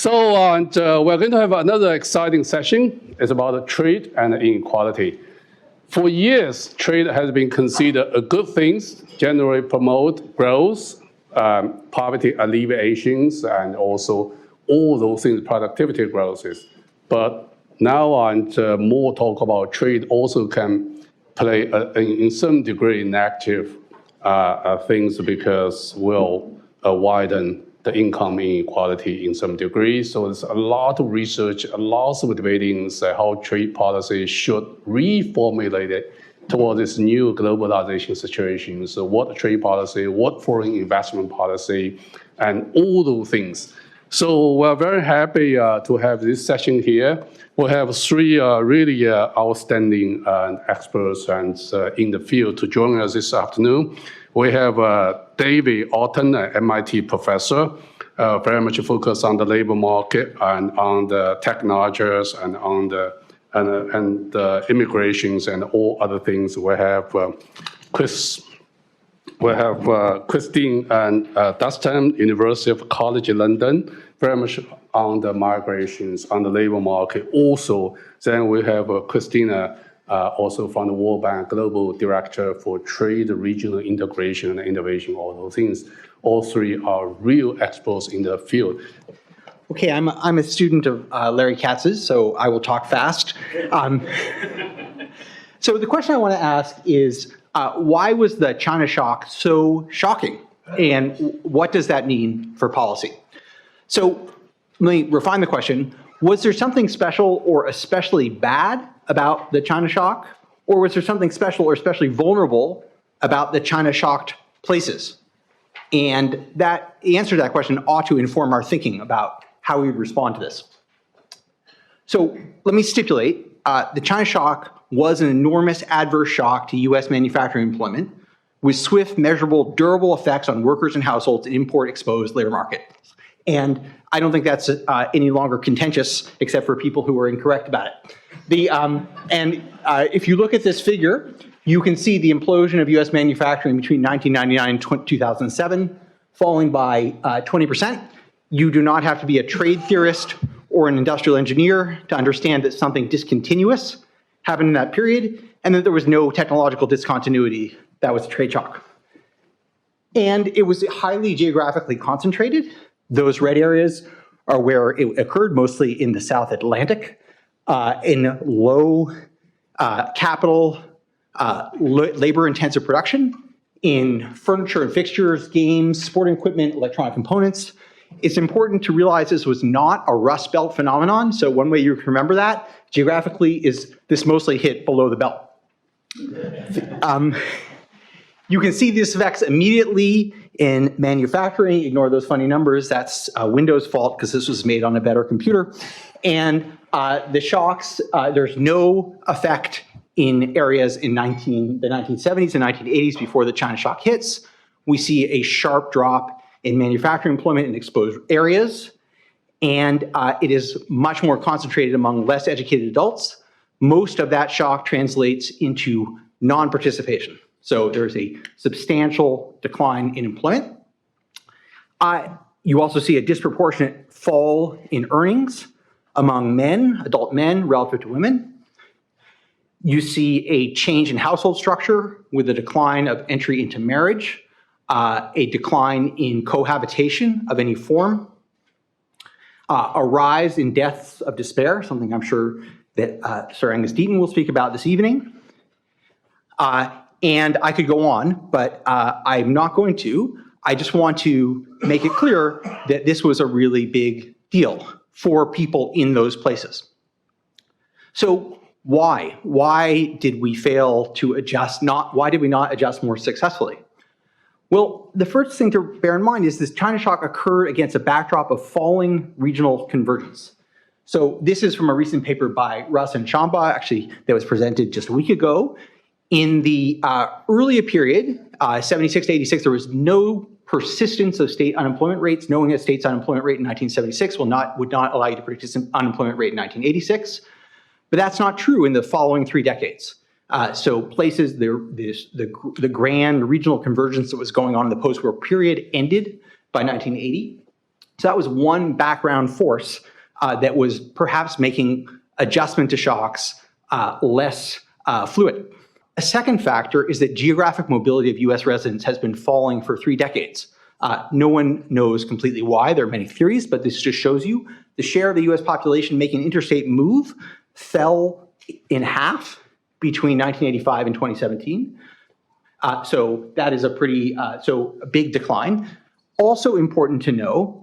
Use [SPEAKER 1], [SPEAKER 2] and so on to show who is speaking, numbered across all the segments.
[SPEAKER 1] We're going to have another exciting session. It's about trade and inequality. For years, trade has been considered a good thing, generally promote growth, poverty alleviations, and also all those things, productivity growth. But now more talk about trade also can play in some degree negative things because will widen the income inequality in some degree. So there's a lot of research, a lot of debating how trade policy should reformulate it toward this new globalization situation. So what trade policy, what foreign investment policy, and all those things. So we're very happy to have this session here. We have three really outstanding experts and in the field to join us this afternoon. We have David Orton, an MIT professor, very much focused on the labor market and on the technologies and on the immigrations and all other things. We have Christine and Dustmann, University of College London, very much on the migrations, on the labor market. Also, then we have Christina, also from the World Bank, Global Director for Trade, Regional Integration and Innovation, all those things. All three are real experts in the field.
[SPEAKER 2] Okay, I'm a student of Larry Katz's, so I will talk fast. So the question I want to ask is, why was the China shock so shocking? And what does that mean for policy? So let me refine the question. Was there something special or especially bad about the China shock? Or was there something special or especially vulnerable about the China shocked places? And the answer to that question ought to inform our thinking about how we would respond to this. So let me stipulate, the China shock was an enormous adverse shock to US manufacturing employment with swift, measurable, durable effects on workers and households in import-exposed labor markets. And I don't think that's any longer contentious, except for people who are incorrect about it. If you look at this figure, you can see the implosion of US manufacturing between 1999 and 2007, falling by 20%. You do not have to be a trade theorist or an industrial engineer to understand that something discontinuous happened in that period, and that there was no technological discontinuity. That was a trade shock. And it was highly geographically concentrated. Those red areas are where it occurred, mostly in the South Atlantic, in low capital, labor-intensive production, in furniture and fixtures, games, sporting equipment, electronic components. It's important to realize this was not a Rust Belt phenomenon. So one way you can remember that geographically is this mostly hit below the belt. You can see these effects immediately in manufacturing. Ignore those funny numbers. That's Windows' fault because this was made on a better computer. And the shocks, there's no effect in areas in the 1970s and 1980s before the China shock hits. We see a sharp drop in manufacturing employment in exposed areas. And it is much more concentrated among less educated adults. Most of that shock translates into non-participation. So there's a substantial decline in employment. You also see a disproportionate fall in earnings among men, adult men, relative to women. You see a change in household structure with a decline of entry into marriage, a decline in cohabitation of any form, a rise in deaths of despair, something I'm sure that Sir Angus Deaton will speak about this evening. And I could go on, but I'm not going to. I just want to make it clear that this was a really big deal for people in those places. So why? Why did we fail to adjust? Why did we not adjust more successfully? Well, the first thing to bear in mind is this China shock occurred against a backdrop of falling regional convergence. So this is from a recent paper by Russ and Chamba, actually, that was presented just a week ago. In the earlier period, 76 to 86, there was no persistence of state unemployment rates. Knowing a state's unemployment rate in 1976 would not allow you to predict an unemployment rate in 1986. But that's not true in the following 3 decades. So places, the grand regional convergence that was going on in the post-war period ended by 1980. So that was one background force that was perhaps making adjustment to shocks less fluid. A second factor is that geographic mobility of US residents has been falling for 3 decades. No one knows completely why. There are many theories, but this just shows you the share of the US population making an interstate move fell in half between 1985 and 2017. So that is a pretty, a big decline. Also important to know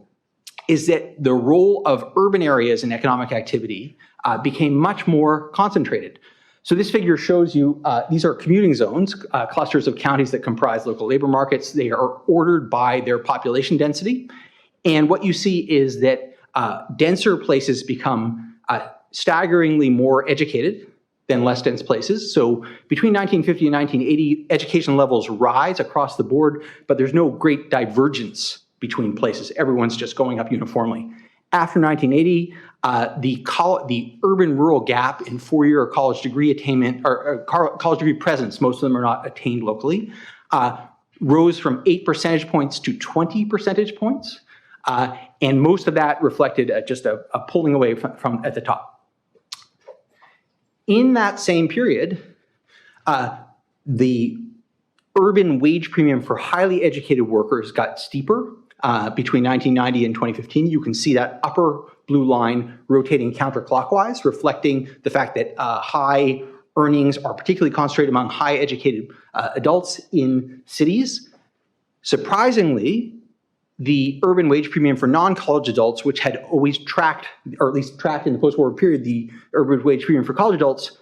[SPEAKER 2] is that the role of urban areas in economic activity became much more concentrated. So this figure shows you, these are commuting zones, clusters of counties that comprise local labor markets. They are ordered by their population density. And what you see is that denser places become staggeringly more educated than less dense places. So between 1950 and 1980, education levels rise across the board, but there's no great divergence between places. Everyone's just going up uniformly. After 1980, the urban-rural gap in 4-year college degree attainment, or college degree presence, most of them are not attained locally, rose from 8 percentage points to 20 percentage points. And most of that reflected just a pulling away from at the top. In that same period, the urban wage premium for highly educated workers got steeper between 1990 and 2015. You can see that upper blue line rotating counterclockwise, reflecting the fact that high earnings are particularly concentrated among high educated adults in cities. Surprisingly, the urban wage premium for non-college adults, which had always tracked, or at least tracked in the post-war period, the urban wage premium for college adults,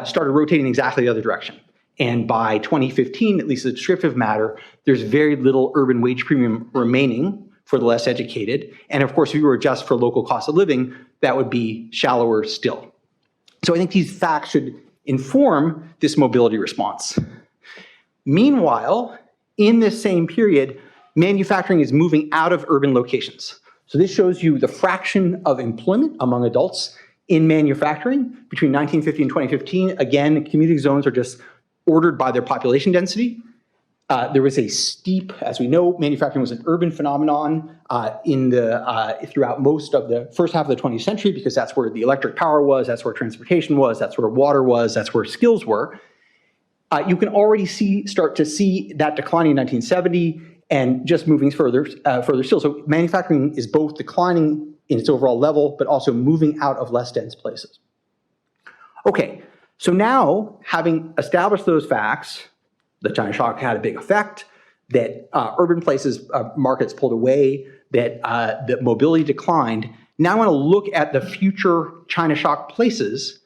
[SPEAKER 2] started rotating exactly the other direction. And by 2015, at least the descriptive matter, there's very little urban wage premium remaining for the less educated. And of course, if you were adjust for local cost of living, that would be shallower still. So I think these facts should inform this mobility response. Meanwhile, in this same period, manufacturing is moving out of urban locations. So this shows you the fraction of employment among adults in manufacturing between 1950 and 2015. Again, commuting zones are just ordered by their population density. There was a steep, as we know, manufacturing was an urban phenomenon throughout most of the first half of the 20th century, because that's where the electric power was, that's where transportation was, that's where water was, that's where skills were. You can already start to see that declining in 1970 and just moving further still. So manufacturing is both declining in its overall level, but also moving out of less dense places. Okay, so now having established those facts, the China shock had a big effect, that urban places, markets pulled away, that mobility declined. Now I want to look at the future China shock places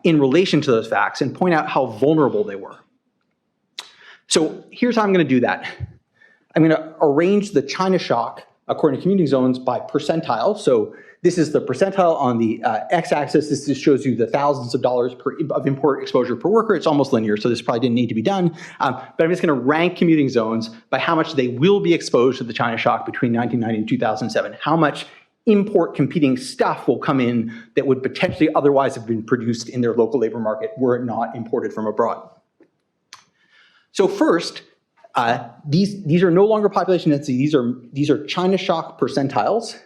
[SPEAKER 2] in relation to those facts and point out how vulnerable they were. So here's how I'm going to do that. I'm going to arrange the China shock according to commuting zones by percentile. So this is the percentile on the x-axis. This just shows you the thousands of dollars of import exposure per worker. It's almost linear, so this probably didn't need to be done. But I'm just going to rank commuting zones by how much they will be exposed to the China shock between 1990 and 2007. How much import competing stuff will come in that would potentially otherwise have been produced in their local labor market were it not imported from abroad. So first, these are no longer population density. These are China shock percentiles.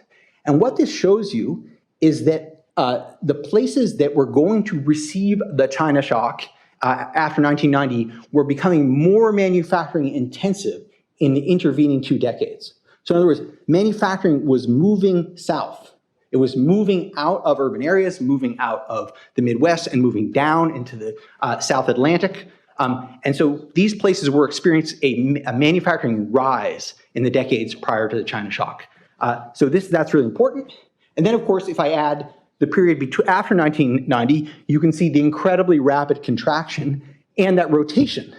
[SPEAKER 2] And what this shows you is that the places that were going to receive the China shock after 1990 were becoming more manufacturing intensive in the intervening 2 decades. So in other words, manufacturing was moving south. It was moving out of urban areas, moving out of the Midwest, and moving down into the South Atlantic. And so these places were experiencing a manufacturing rise in the decades prior to the China shock. So that's really important. And then, of course, if I add the period after 1990, you can see the incredibly rapid contraction and that rotation.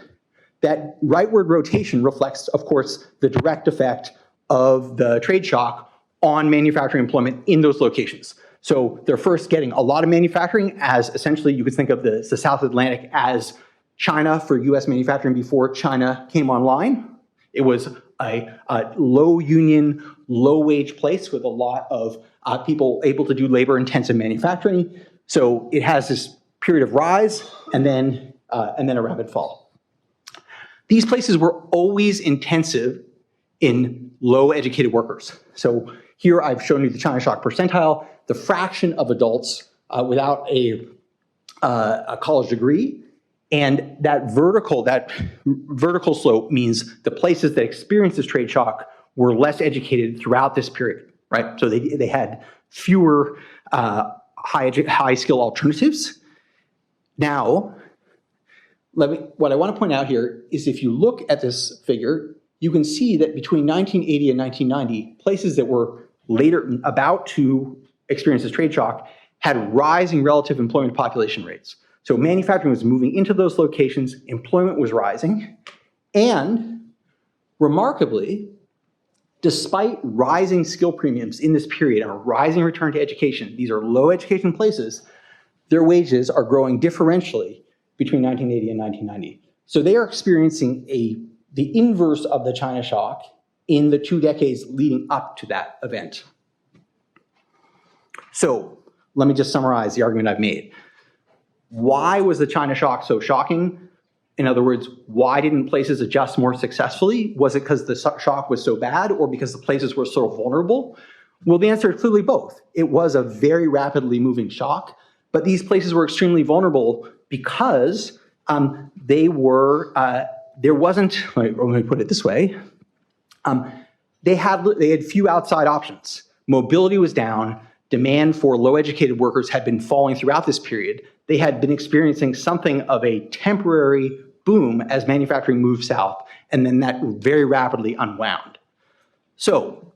[SPEAKER 2] That rightward rotation reflects, of course, the direct effect of the trade shock on manufacturing employment in those locations. So they're first getting a lot of manufacturing, as essentially you could think of the South Atlantic as China for US manufacturing before China came online. It was a low union, low wage place with a lot of people able to do labor intensive manufacturing. So it has this period of rise and then a rapid fall. These places were always intensive in low educated workers. So here I've shown you the China shock percentile, the fraction of adults without a college degree. And that vertical slope means the places that experienced this trade shock were less educated throughout this period, right? So they had fewer high skill alternatives. Now, what I want to point out here is if you look at this figure, you can see that between 1980 and 1990, places that were later about to experience this trade shock had rising relative employment population rates. So manufacturing was moving into those locations, employment was rising, and remarkably, despite rising skill premiums in this period and a rising return to education, these are low education places, their wages are growing differentially between 1980 and 1990. So they are experiencing the inverse of the China shock in the 2 decades leading up to that event. So let me just summarize the argument I've made. Why was the China shock so shocking? In other words, why didn't places adjust more successfully? Was it because the shock was so bad or because the places were so vulnerable? Well, the answer is clearly both. It was a very rapidly moving shock, but these places were extremely vulnerable because there wasn't, let me put it this way, they had few outside options. Mobility was down, demand for low educated workers had been falling throughout this period. They had been experiencing something of a temporary boom as manufacturing moved south, and then that very rapidly unwound. So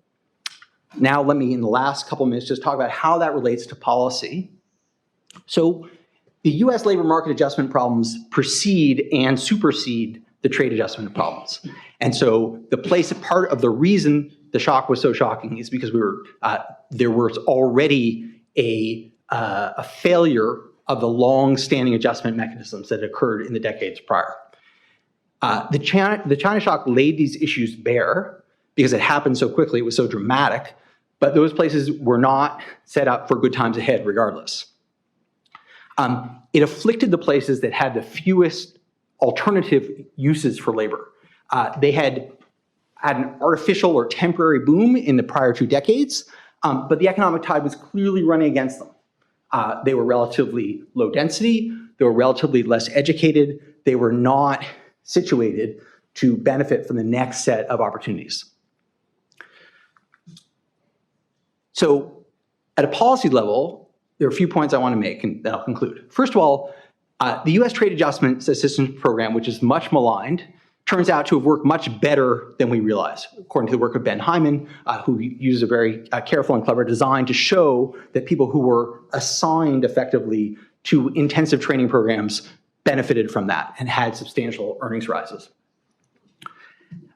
[SPEAKER 2] now let me, in the last couple minutes, just talk about how that relates to policy. So the US labor market adjustment problems precede and supersede the trade adjustment problems. And so part of the reason the shock was so shocking is because there was already a failure of the long-standing adjustment mechanisms that occurred in the decades prior. The China shock laid these issues bare because it happened so quickly, it was so dramatic, but those places were not set up for good times ahead regardless. It afflicted the places that had the fewest alternative uses for labor. They had an artificial or temporary boom in the prior 2 decades, but the economic tide was clearly running against them. They were relatively low density, they were relatively less educated, they were not situated to benefit from the next set of opportunities. So at a policy level, there are a few points I want to make and then I'll conclude. First of all, the US Trade Adjustment Assistance Program, which is much maligned, turns out to have worked much better than we realize, according to the work of Ben Hyman, who used a very careful and clever design to show that people who were assigned effectively to intensive training programs benefited from that and had substantial earnings rises.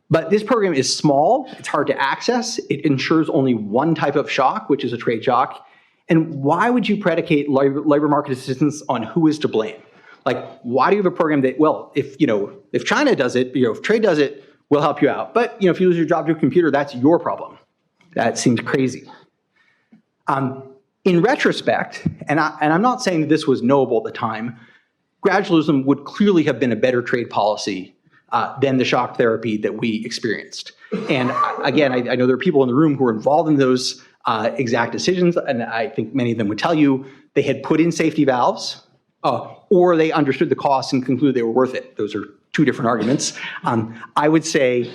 [SPEAKER 2] But this program is small, it's hard to access, it ensures only one type of shock, which is a trade shock. And why would you predicate labor market assistance on who is to blame? Like, why do you have a program that, well, if China does it, if trade does it, we'll help you out. But if you lose your job to a computer, that's your problem. That seems crazy. In retrospect, and I'm not saying that this was knowable at the time, gradualism would clearly have been a better trade policy than the shock therapy that we experienced. And again, I know there are people in the room who are involved in those exact decisions, and I think many of them would tell you they had put in safety valves, or they understood the costs and concluded they were worth it. Those are 2 different arguments. I would say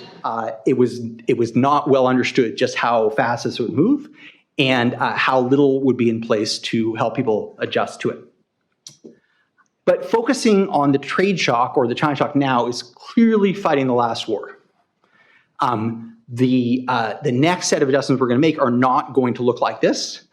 [SPEAKER 2] it was not well understood just how fast this would move and how little would be in place to help people adjust to it. But focusing on the trade shock or the China shock now is clearly fighting the last war. The next set of adjustments we're going to make are not going to look like this.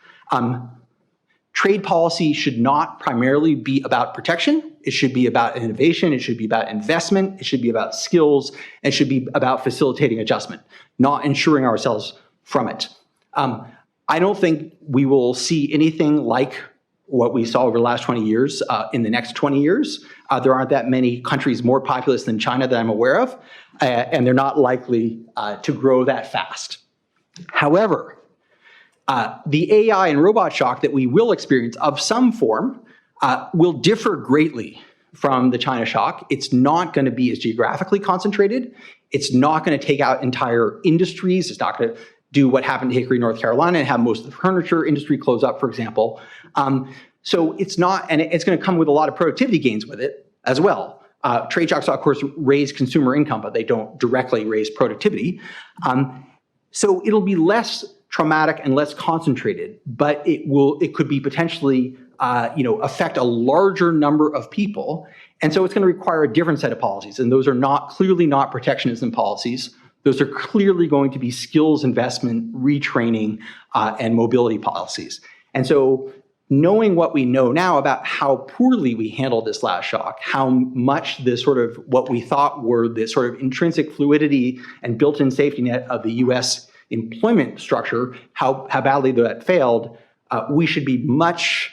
[SPEAKER 2] Trade policy should not primarily be about protection. It should be about innovation. It should be about investment. It should be about skills. And it should be about facilitating adjustment, not insuring ourselves from it. I don't think we will see anything like what we saw over the last 20 years in the next 20 years. There aren't that many countries more populous than China that I'm aware of, and they're not likely to grow that fast. However, the AI and robot shock that we will experience of some form will differ greatly from the China shock. It's not going to be as geographically concentrated. It's not going to take out entire industries. It's not going to do what happened to Hickory, North Carolina, and have most of the furniture industry close up, for example. So it's not, and it's going to come with a lot of productivity gains with it as well. Trade shocks, of course, raise consumer income, but they don't directly raise productivity. So it'll be less traumatic and less concentrated, but it could be potentially affect a larger number of people. And so it's going to require a different set of policies. And those are clearly not protectionism policies. Those are clearly going to be skills investment, retraining, and mobility policies. And so knowing what we know now about how poorly we handled this last shock, how much the sort of what we thought were the sort of intrinsic fluidity and built-in safety net of the US employment structure, how badly that failed, we should be much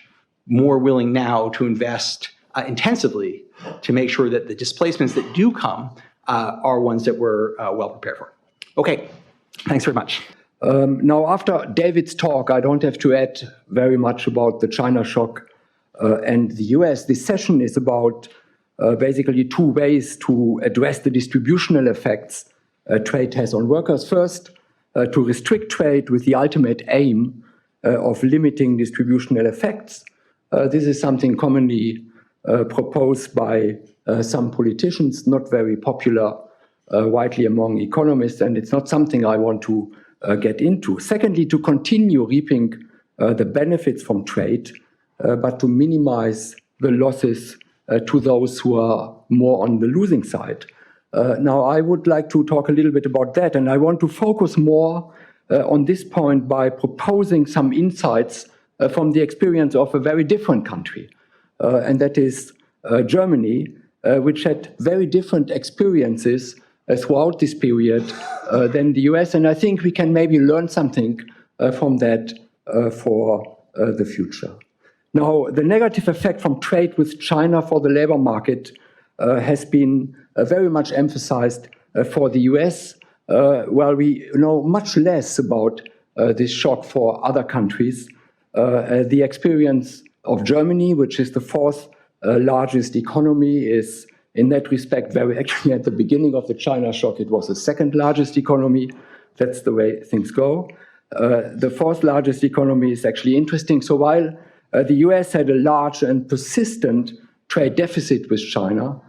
[SPEAKER 2] more willing now to invest intensively to make sure that the displacements that do come are ones that we're well prepared for. Okay, thanks very much.
[SPEAKER 3] Now, after David's talk, I don't have to add very much about the China shock and the US. This session is about basically two ways to address the distributional effects trade has on workers. First, to restrict trade with the ultimate aim of limiting distributional effects. This is something commonly proposed by some politicians, not very popular widely among economists, and it's not something I want to get into. Secondly, to continue reaping the benefits from trade, but to minimize the losses to those who are more on the losing side. Now, I would like to talk a little bit about that, and I want to focus more on this point by proposing some insights from the experience of a very different country, and that is Germany, which had very different experiences throughout this period than the US, and I think we can maybe learn something from that for the future. Now, the negative effect from trade with China for the labor market has been very much emphasized for the US, while we know much less about this shock for other countries. The experience of Germany, which is the fourth largest economy, is in that respect actually at the beginning of the China shock, it was the second largest economy. That's the way things go. The fourth largest economy is actually interesting. So while the US had a large and persistent trade deficit with China,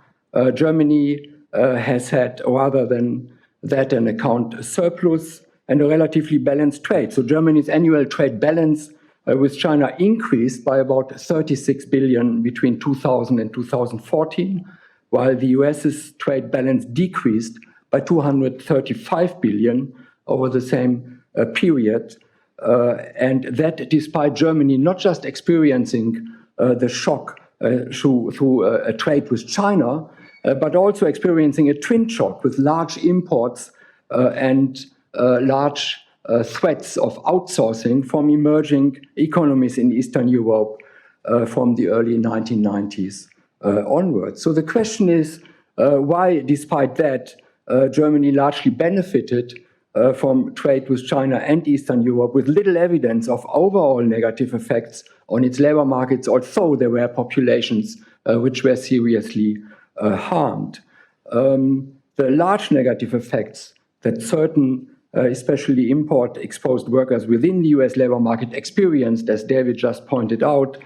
[SPEAKER 3] Germany has had, rather than that, an account surplus and a relatively balanced trade. So Germany's annual trade balance with China increased by about 36 billion between 2000 and 2014, while the US's trade balance decreased by 235 billion over the same period. And that despite Germany not just experiencing the shock through a trade with China, but also experiencing a twin shock with large imports and large threats of outsourcing from emerging economies in Eastern Europe from the early 1990s onwards. So the question is why, despite that, Germany largely benefited from trade with China and Eastern Europe with little evidence of overall negative effects on its labor markets, although there were populations which were seriously harmed. The large negative effects that certain, especially import-exposed workers within the US labor market experienced, as David just pointed out,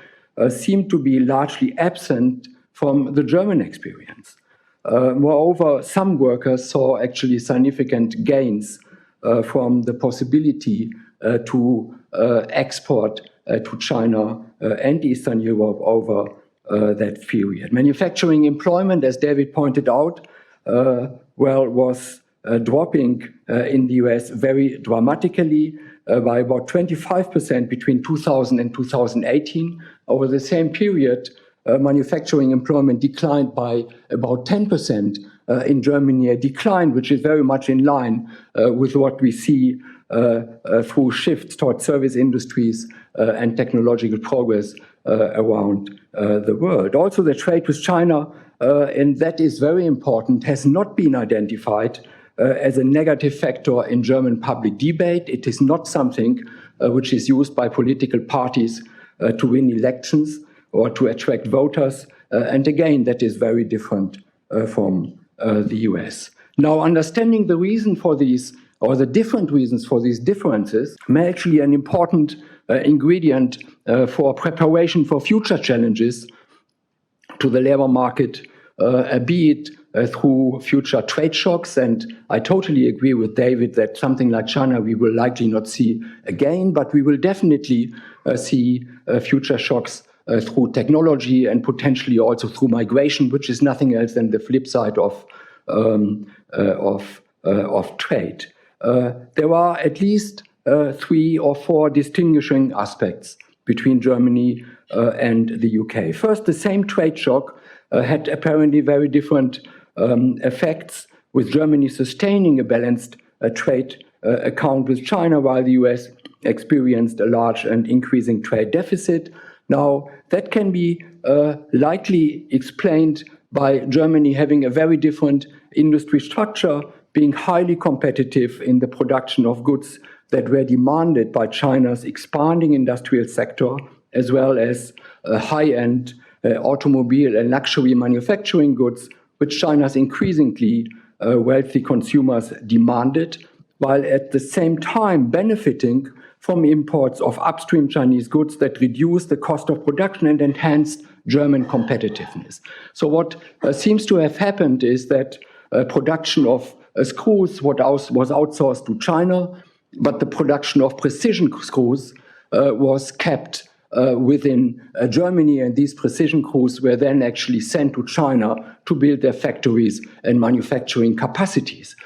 [SPEAKER 3] seem to be largely absent from the German experience. Moreover, some workers saw actually significant gains from the possibility to export to China and Eastern Europe over that period. Manufacturing employment, as David pointed out, was dropping in the US very dramatically by about 25% between 2000 and 2018. Over the same period, manufacturing employment declined by about 10% in Germany, a decline which is very much in line with what we see through shifts towards service industries and technological progress around the world. Also, the trade with China, and that is very important, has not been identified as a negative factor in German public debate. It is not something which is used by political parties to win elections or to attract voters. And again, that is very different from the US. Now, understanding the reason for these, or the different reasons for these differences, may actually an important ingredient for preparation for future challenges to the labor market, be it through future trade shocks. And I totally agree with David that something like China we will likely not see again, but we will definitely see future shocks through technology and potentially also through migration, which is nothing else than the flip side of trade. There are at least 3 or 4 distinguishing aspects between Germany and the UK. First, the same trade shock had apparently very different effects, with Germany sustaining a balanced trade account with China, while the US experienced a large and increasing trade deficit. Now, that can be likely explained by Germany having a very different industry structure, being highly competitive in the production of goods that were demanded by China's expanding industrial sector, as well as high-end automobile and luxury manufacturing goods, which China's increasingly wealthy consumers demanded, while at the same time benefiting from imports of upstream Chinese goods that reduced the cost of production and enhanced German competitiveness. So what seems to have happened is that production of screws was outsourced to China, but the production of precision screws was kept within Germany, and these precision screws were then actually sent to China to build their factories and manufacturing capacities.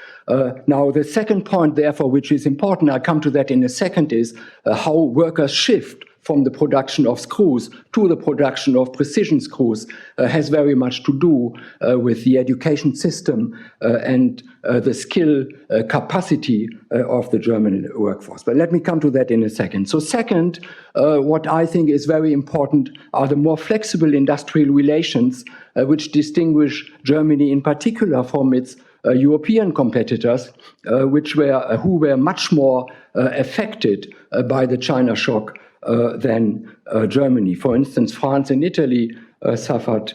[SPEAKER 3] Now, the second point, therefore, which is important, I'll come to that in a second, is how workers shift from the production of screws to the production of precision screws has very much to do with the education system and the skill capacity of the German workforce. But let me come to that in a second. So second, what I think is very important are the more flexible industrial relations which distinguish Germany in particular from its European competitors, who were much more affected by the China shock than Germany. For instance, France and Italy suffered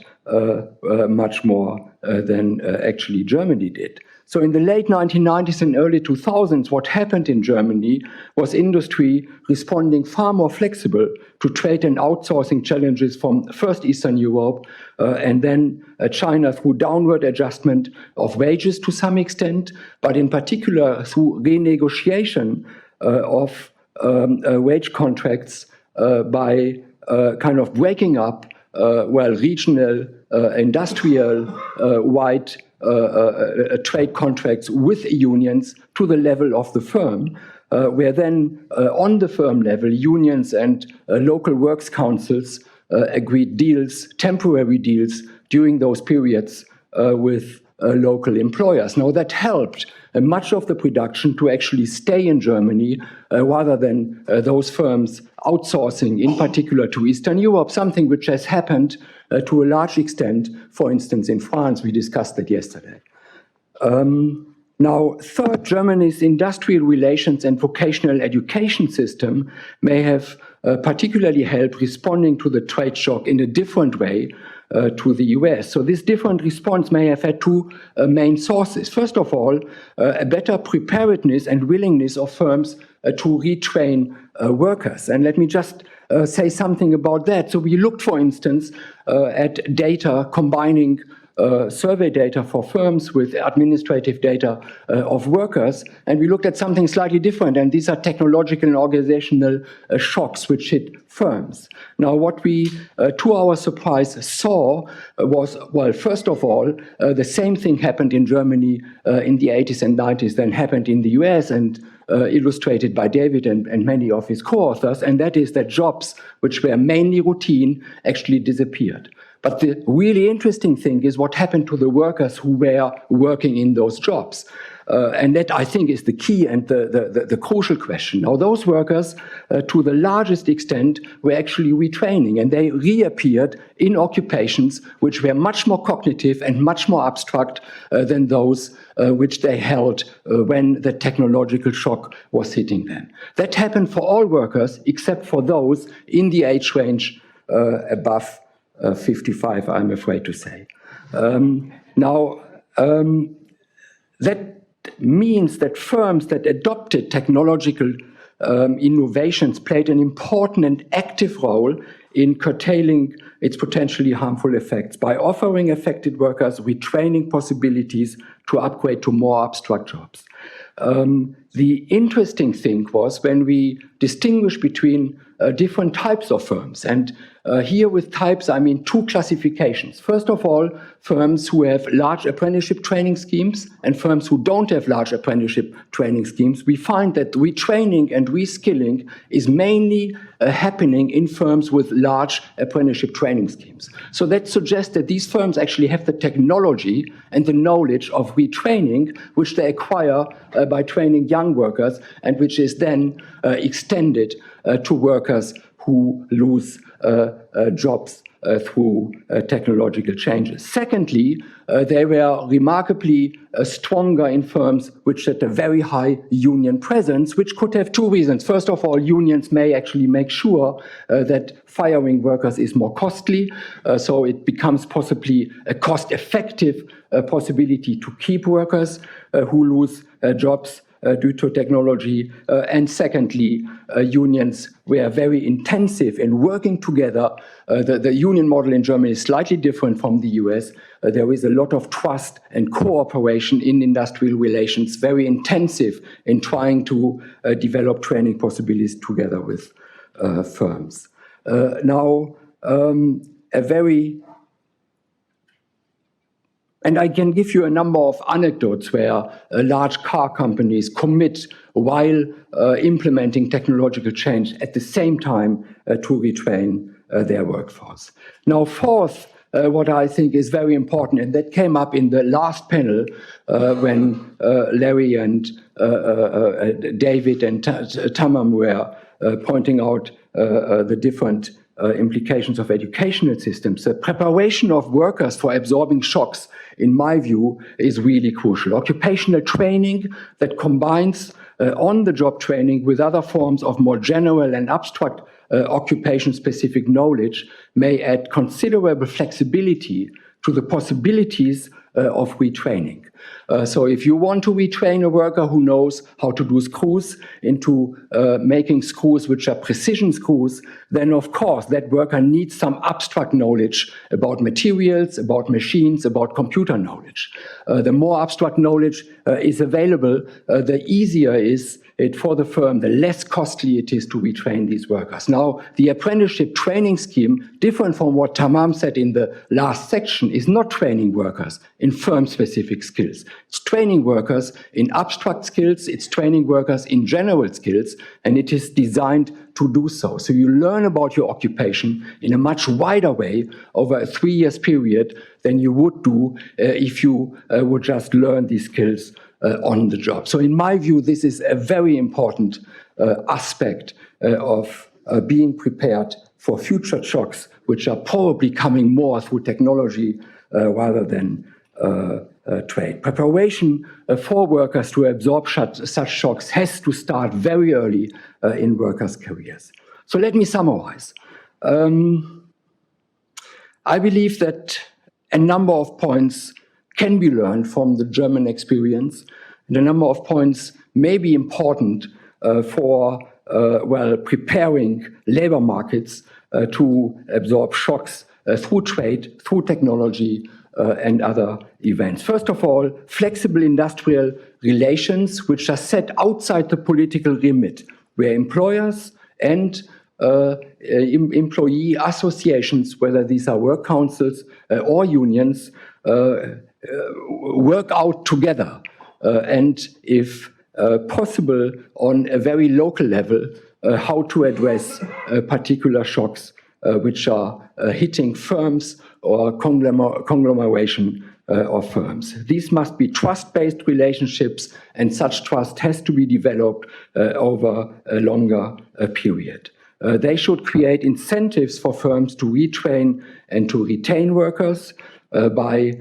[SPEAKER 3] much more than actually Germany did. So in the late 1990s and early 2000s, what happened in Germany was industry responding far more flexible to trade and outsourcing challenges from first Eastern Europe and then China through downward adjustment of wages to some extent, but in particular through renegotiation of wage contracts by kind of breaking up regional, industrial, wide trade contracts with unions to the level of the firm, where then on the firm level, unions and local works councils agreed deals, temporary deals, during those periods with local employers. Now, that helped much of the production to actually stay in Germany rather than those firms outsourcing, in particular to Eastern Europe, something which has happened to a large extent, for instance, in France. We discussed that yesterday. Now, third, Germany's industrial relations and vocational education system may have particularly helped responding to the trade shock in a different way to the US. So this different response may have had 2 main sources. First of all, a better preparedness and willingness of firms to retrain workers. And let me just say something about that. So we looked, for instance, at data combining survey data for firms with administrative data of workers, and we looked at something slightly different, and these are technological and organizational shocks which hit firms. Now, what we, to our surprise, saw was, well, first of all, the same thing happened in Germany in the 80s and 90s than happened in the US, and illustrated by David and many of his co-authors, and that is that jobs which were mainly routine actually disappeared. But the really interesting thing is what happened to the workers who were working in those jobs. And that, I think, is the key and the crucial question. Now, those workers, to the largest extent, were actually retraining, and they reappeared in occupations which were much more cognitive and much more abstract than those which they held when the technological shock was hitting them. That happened for all workers except for those in the age range above 55, I'm afraid to say. That means that firms that adopted technological innovations played an important and active role in curtailing its potentially harmful effects by offering affected workers retraining possibilities to upgrade to more abstract jobs. The interesting thing was when we distinguish between different types of firms. And here with types, I mean two classifications. First of all, firms who have large apprenticeship training schemes and firms who don't have large apprenticeship training schemes. We find that retraining and reskilling is mainly happening in firms with large apprenticeship training schemes. So that suggests that these firms actually have the technology and the knowledge of retraining, which they acquire by training young workers, and which is then extended to workers who lose jobs through technological changes. Secondly, they were remarkably stronger in firms which had a very high union presence, which could have two reasons. First of all, unions may actually make sure that firing workers is more costly, so it becomes possibly a cost-effective possibility to keep workers who lose jobs due to technology. And secondly, unions were very intensive in working together. The union model in Germany is slightly different from the US. There is a lot of trust and cooperation in industrial relations, very intensive in trying to develop training possibilities together with firms. And I can give you a number of anecdotes where large car companies commit while implementing technological change at the same time to retrain their workforce. Now, fourth, what I think is very important, and that came up in the last panel when Larry and David and Tamam were pointing out the different implications of educational systems. The preparation of workers for absorbing shocks, in my view, is really crucial. Occupational training that combines on-the-job training with other forms of more general and abstract occupation-specific knowledge may add considerable flexibility to the possibilities of retraining. So if you want to retrain a worker who knows how to do screws into making screws which are precision screws, then of course that worker needs some abstract knowledge about materials, about machines, about computer knowledge. The more abstract knowledge is available, the easier is it for the firm, the less costly it is to retrain these workers. Now, the apprenticeship training scheme, different from what Tamam said in the last section, is not training workers in firm-specific skills. It's training workers in abstract skills, it's training workers in general skills, and it is designed to do so. So you learn about your occupation in a much wider way over a 3-year period than you would do if you would just learn these skills on the job. So in my view, this is a very important aspect of being prepared for future shocks, which are probably coming more through technology rather than trade. Preparation for workers to absorb such shocks has to start very early in workers' careers. So let me summarize. I believe that a number of points can be learned from the German experience, and a number of points may be important for preparing labor markets to absorb shocks through trade, through technology, and other events. First of all, flexible industrial relations which are set outside the political remit, where employers and employee associations, whether these are work councils or unions, work out together and, if possible, on a very local level, how to address particular shocks which are hitting firms or conglomeration of firms. These must be trust-based relationships, and such trust has to be developed over a longer period. They should create incentives for firms to retrain and to retain workers by,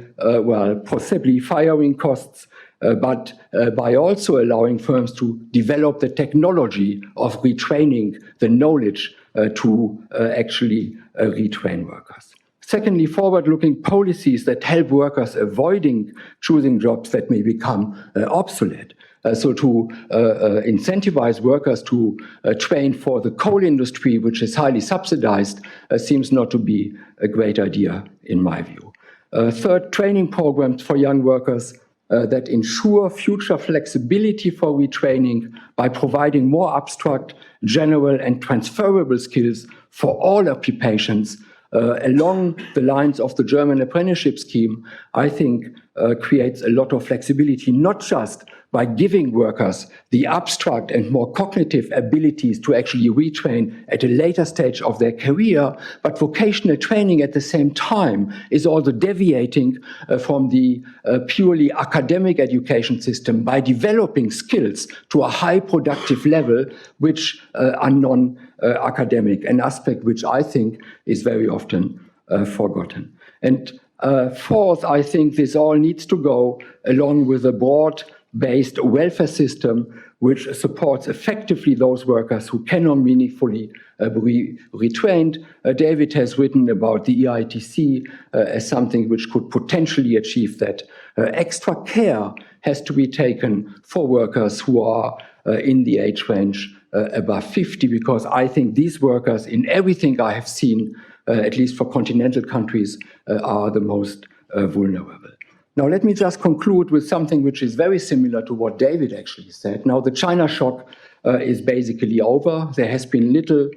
[SPEAKER 3] possibly firing costs, but by also allowing firms to develop the technology of retraining, the knowledge to actually retrain workers. Secondly, forward-looking policies that help workers avoiding choosing jobs that may become obsolete. So to incentivize workers to train for the coal industry, which is highly subsidized, seems not to be a great idea in my view. Third, training programs for young workers that ensure future flexibility for retraining by providing more abstract, general, and transferable skills for all occupations along the lines of the German apprenticeship scheme, I think creates a lot of flexibility, not just by giving workers the abstract and more cognitive abilities to actually retrain at a later stage of their career, but vocational training at the same time is also deviating from the purely academic education system by developing skills to a high productive level, which are non-academic, an aspect which I think is very often forgotten. And fourth, I think this all needs to go along with a broad-based welfare system which supports effectively those workers who cannot meaningfully be retrained. David has written about the EITC as something which could potentially achieve that. Extra care has to be taken for workers who are in the age range above 50, because I think these workers, in everything I have seen, at least for continental countries, are the most vulnerable. Now, let me just conclude with something which is very similar to what David actually said. Now, the China shock is basically over. There has been little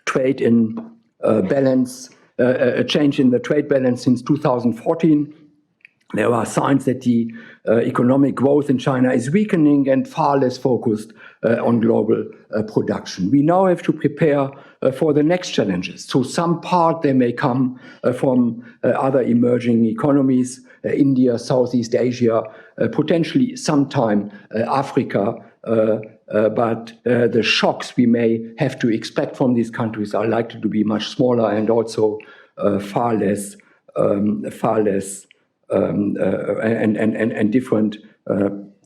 [SPEAKER 3] trade in balance, a change in the trade balance since 2014. There are signs that the economic growth in China is weakening and far less focused on global production. We now have to prepare for the next challenges. So some part they may come from other emerging economies, India, Southeast Asia, potentially sometime Africa, but the shocks we may have to expect from these countries are likely to be much smaller and also far less and different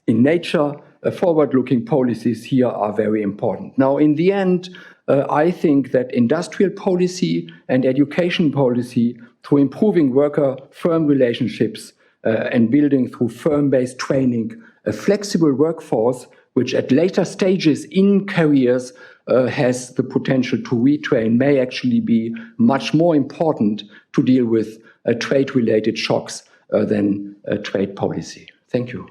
[SPEAKER 3] in nature. Forward-looking policies here are very important. Now, in the end, I think that industrial policy and education policy, through improving worker-firm relationships and building through firm-based training a flexible workforce, which at later stages in careers has the potential to retrain, may actually be much more important to deal with trade-related shocks than trade policy. Thank you.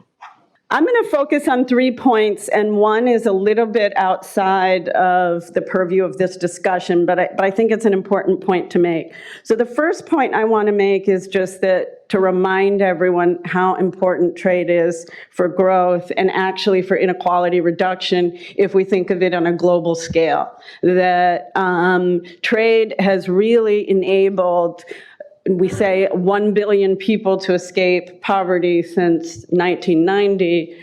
[SPEAKER 4] I'm going to focus on 3 points, and one is a little bit outside of the purview of this discussion, but I think it's an important point to make. So the first point I want to make is just that to remind everyone how important trade is for growth and actually for inequality reduction if we think of it on a global scale. That trade has really enabled, we say, 1 billion people to escape poverty since 1990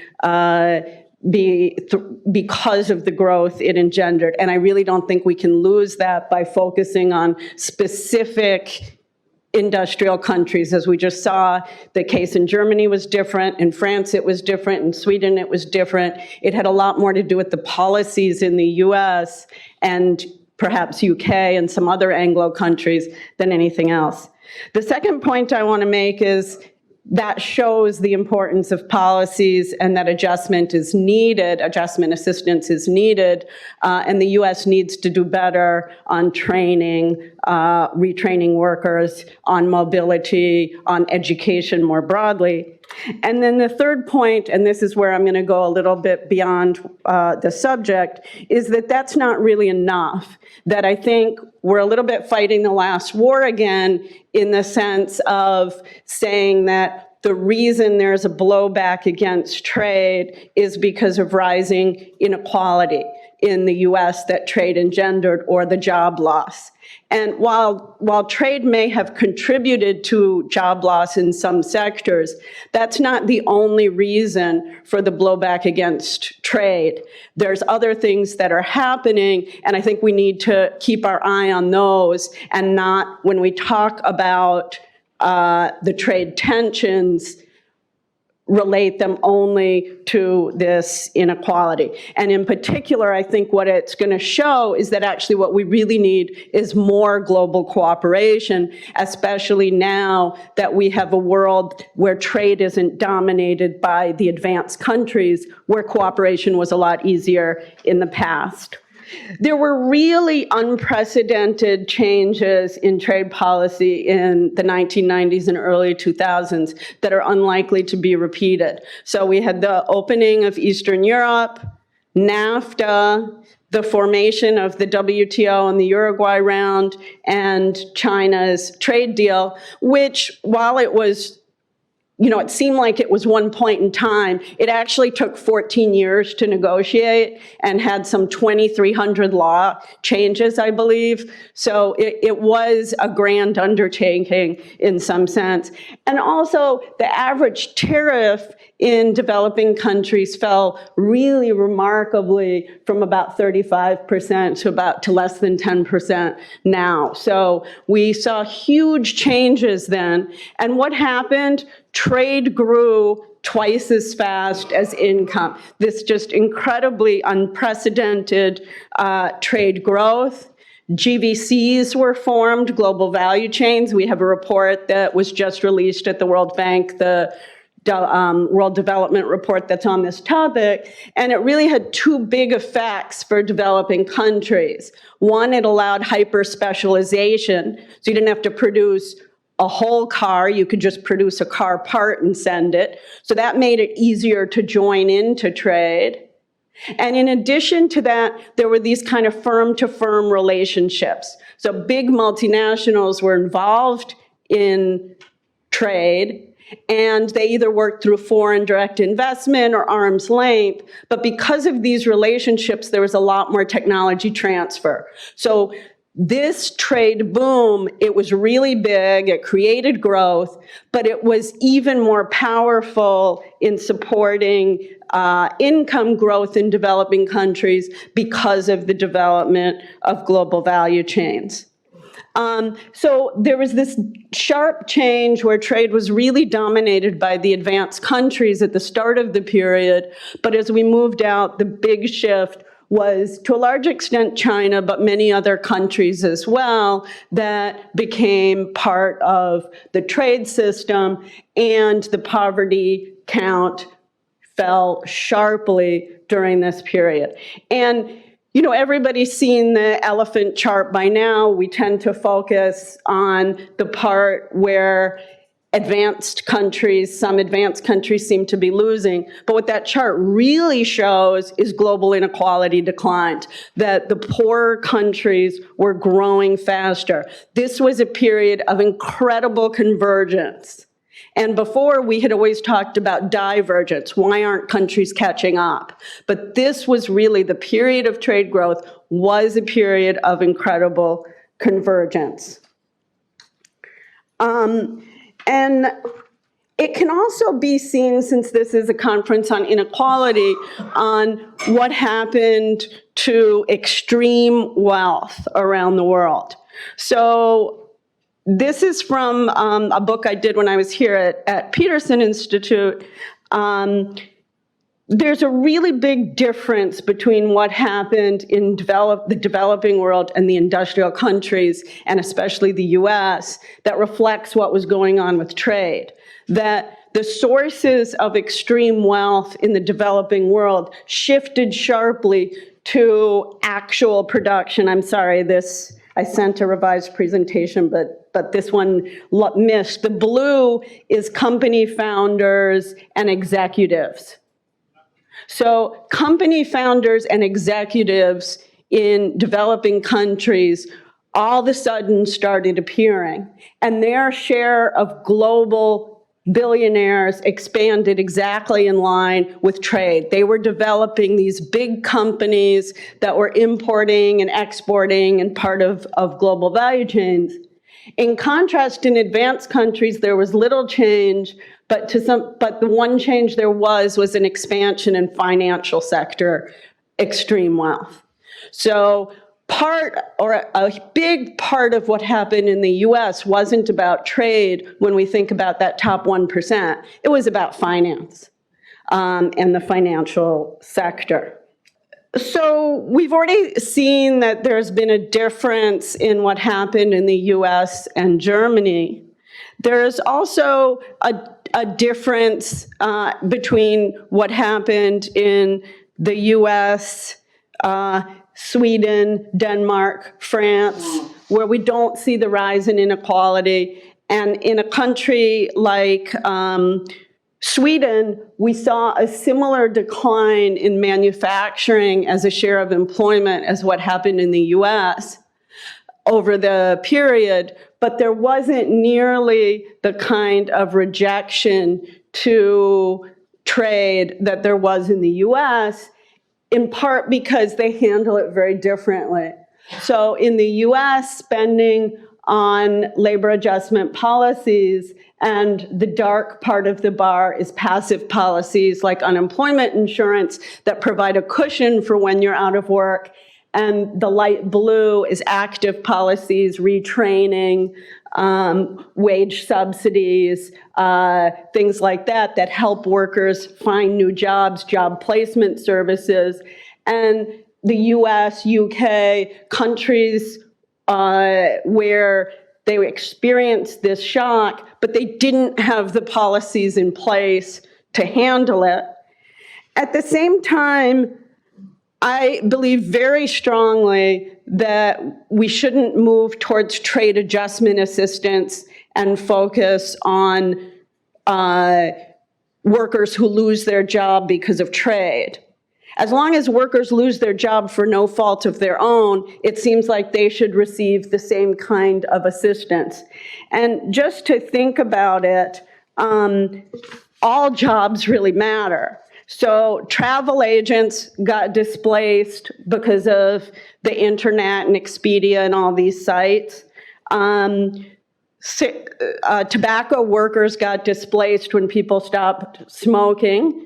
[SPEAKER 4] because of the growth it engendered. And I really don't think we can lose that by focusing on specific industrial countries. As we just saw, the case in Germany was different, in France it was different, in Sweden it was different. It had a lot more to do with the policies in the US and perhaps UK and some other Anglo countries than anything else. The second point I want to make is that shows the importance of policies and that adjustment is needed, adjustment assistance is needed, and the US needs to do better on training, retraining workers, on mobility, on education more broadly. And then the third point, and this is where I'm going to go a little bit beyond the subject, is that that's not really enough. That I think we're a little bit fighting the last war again in the sense of saying that the reason there's a blowback against trade is because of rising inequality in the US that trade engendered, or the job loss. And while trade may have contributed to job loss in some sectors, that's not the only reason for the blowback against trade. There's other things that are happening, and I think we need to keep our eye on those, and not, when we talk about the trade tensions, relate them only to this inequality. And in particular, I think what it's going to show is that actually what we really need is more global cooperation, especially now that we have a world where trade isn't dominated by the advanced countries, where cooperation was a lot easier in the past. There were really unprecedented changes in trade policy in the 1990s and early 2000s that are unlikely to be repeated. So we had the opening of Eastern Europe, NAFTA, the formation of the WTO and the Uruguay round, and China's trade deal, which, while it was, it seemed like it was one point in time, it actually took 14 years to negotiate and had some 2,300 law changes, I believe. So it was a grand undertaking in some sense. And also, the average tariff in developing countries fell really remarkably from about 35% to less than 10% now. So we saw huge changes then. And what happened? Trade grew twice as fast as income. This just incredibly unprecedented trade growth. GVCs were formed, global value chains. We have a report that was just released at the World Bank, the World Development Report that's on this topic, and it really had two big effects for developing countries. One, it allowed hyper-specialization, so you didn't have to produce a whole car, you could just produce a car part and send it. So that made it easier to join into trade. And in addition to that, there were these kind of firm-to-firm relationships. So big multinationals were involved in trade, and they either worked through foreign direct investment or arm's length, but because of these relationships, there was a lot more technology transfer. So this trade boom, it was really big, it created growth, but it was even more powerful in supporting income growth in developing countries because of the development of global value chains. So there was this sharp change where trade was really dominated by the advanced countries at the start of the period, but as we moved out, the big shift was, to a large extent, China, but many other countries as well, that became part of the trade system, and the poverty count fell sharply during this period. And everybody's seen the elephant chart by now. We tend to focus on the part where some advanced countries seem to be losing. But what that chart really shows is global inequality declined, that the poorer countries were growing faster. This was a period of incredible convergence. And before, we had always talked about divergence. Why aren't countries catching up? But this was really, the period of trade growth was a period of incredible convergence. And it can also be seen, since this is a conference on inequality, on what happened to extreme wealth around the world. So this is from a book I did when I was here at Peterson Institute. There's a really big difference between what happened in the developing world and the industrial countries, and especially the US, that reflects what was going on with trade. That the sources of extreme wealth in the developing world shifted sharply to actual production. I'm sorry, I sent a revised presentation, but this one missed. The blue is company founders and executives. So company founders and executives in developing countries all of a sudden started appearing, and their share of global billionaires expanded exactly in line with trade. They were developing these big companies that were importing and exporting and part of global value chains. In contrast, in advanced countries, there was little change, but the one change there was an expansion in financial sector extreme wealth. So part, or a big part of what happened in the US wasn't about trade when we think about that top 1%. It was about finance and the financial sector. So we've already seen that there's been a difference in what happened in the US and Germany. There's also a difference between what happened in the US, Sweden, Denmark, France, where we don't see the rise in inequality. And in a country like Sweden, we saw a similar decline in manufacturing as a share of employment as what happened in the US over the period, but there wasn't nearly the kind of rejection to trade that there was in the US, in part because they handle it very differently. So in the US, spending on labor adjustment policies, and the dark part of the bar is passive policies like unemployment insurance that provide a cushion for when you're out of work. And the light blue is active policies, retraining, wage subsidies, things like that, that help workers find new jobs, job placement services. And the US, UK, countries where they experienced this shock, but they didn't have the policies in place to handle it. At the same time, I believe very strongly that we shouldn't move towards trade adjustment assistance and focus on workers who lose their job because of trade. As long as workers lose their job for no fault of their own, it seems like they should receive the same kind of assistance. And just to think about it, all jobs really matter. So travel agents got displaced because of the internet and Expedia and all these sites. Tobacco workers got displaced when people stopped smoking.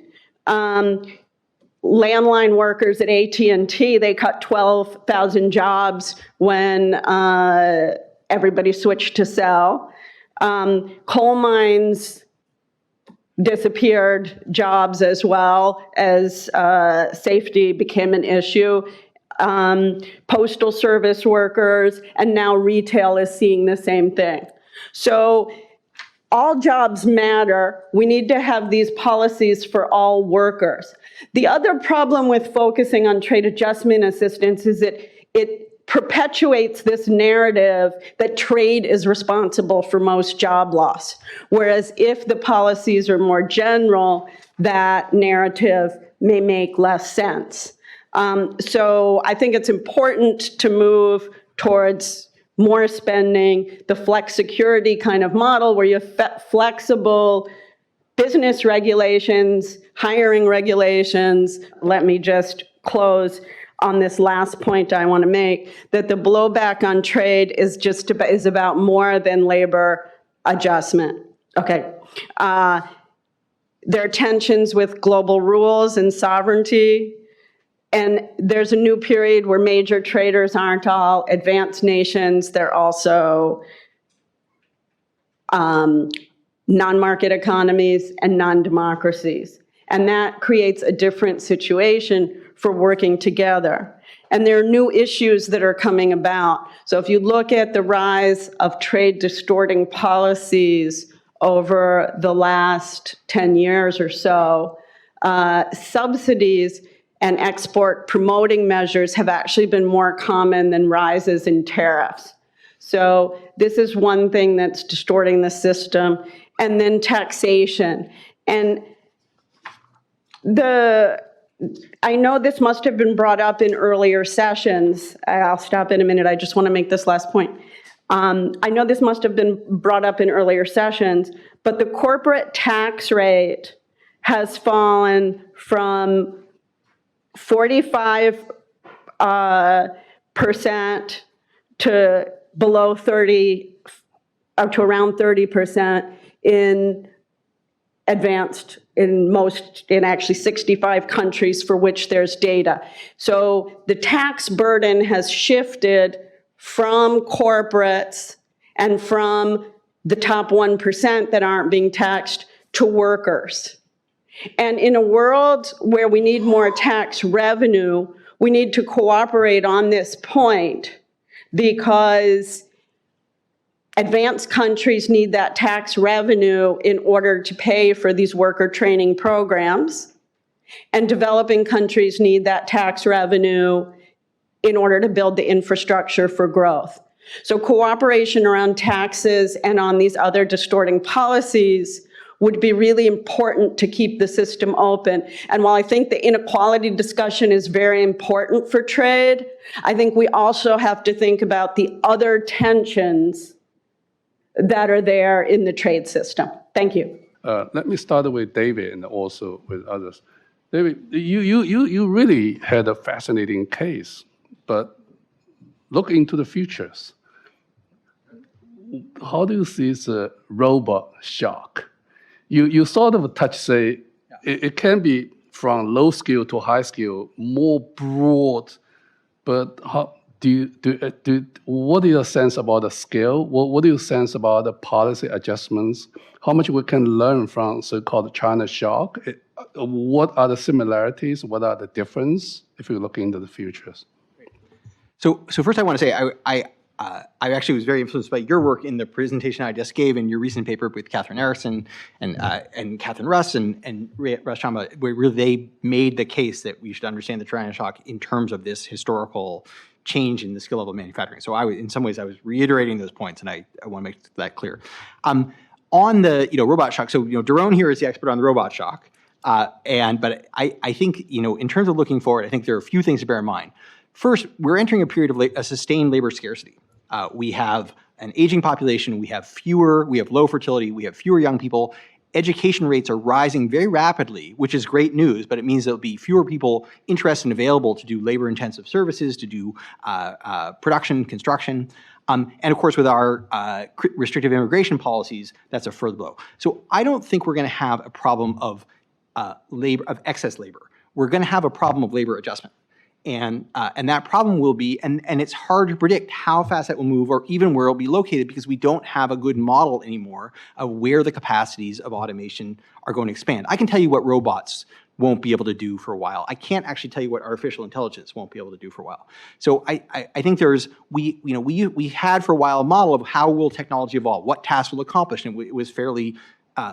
[SPEAKER 4] Landline workers at AT&T, they cut 12,000 jobs when everybody switched to cell. Coal mines disappeared jobs as well as safety became an issue. Postal service workers, and now retail is seeing the same thing. So all jobs matter. We need to have these policies for all workers. The other problem with focusing on trade adjustment assistance is that it perpetuates this narrative that trade is responsible for most job loss. Whereas if the policies are more general, that narrative may make less sense. So I think it's important to move towards more spending, the flex security kind of model where you have flexible business regulations, hiring regulations. Let me just close on this last point I want to make, that the blowback on trade is about more than labor adjustment. Okay. There are tensions with global rules and sovereignty. And there's a new period where major traders aren't all advanced nations. They're also non-market economies and non-democracies. And that creates a different situation for working together. And there are new issues that are coming about. So if you look at the rise of trade distorting policies over the last 10 years or so, subsidies and export promoting measures have actually been more common than rises in tariffs. So this is one thing that's distorting the system. And then taxation. And I know this must have been brought up in earlier sessions. I'll stop in a minute. I just want to make this last point. I know this must have been brought up in earlier sessions, but the corporate tax rate has fallen from 45% to below 30, up to around 30% in in actually 65 countries for which there's data. So the tax burden has shifted from corporates and from the top 1% that aren't being taxed to workers. And in a world where we need more tax revenue, we need to cooperate on this point, because advanced countries need that tax revenue in order to pay for these worker training programs, and developing countries need that tax revenue in order to build the infrastructure for growth. So cooperation around taxes and on these other distorting policies would be really important to keep the system open. And while I think the inequality discussion is very important for trade, I think we also have to think about the other tensions that are there in the trade system. Thank you.
[SPEAKER 1] Let me start with David and also with others. David, you really had a fascinating case, but look into the futures. How do you see the robot shock? You sort of say it can be from low skill to high skill, more broad, but how what is your sense about the scale? What do you sense about the policy adjustments? How much we can learn from so-called China shock? What are the similarities? What are the differences if you look into the futures?
[SPEAKER 2] So first I want to say I actually was very influenced by your work in the presentation I just gave in your recent paper with Catherine Erickson and Catherine Russ and Russ Chamba, where they made the case that we should understand the China shock in terms of this historical change in the skill level of manufacturing. So in some ways I was reiterating those points, and I want to make that clear. On the robot shock, so Daron here is the expert on the robot shock, but I think in terms of looking forward, I think there are a few things to bear in mind. First, we're entering a period of a sustained labor scarcity. We have an aging population, we have low fertility, we have fewer young people. Education rates are rising very rapidly, which is great news, but it means there'll be fewer people interested and available to do labor-intensive services, to do production, construction. And of course, with our restrictive immigration policies, that's a further blow. So I don't think we're going to have a problem of excess labor. We're going to have a problem of labor adjustment. And that problem will be, and it's hard to predict how fast that will move or even where it'll be located, because we don't have a good model anymore of where the capacities of automation are going to expand. I can tell you what robots won't be able to do for a while. I can't actually tell you what artificial intelligence won't be able to do for a while. So I think we had for a while a model of how will technology evolve, what tasks will accomplish, and it was fairly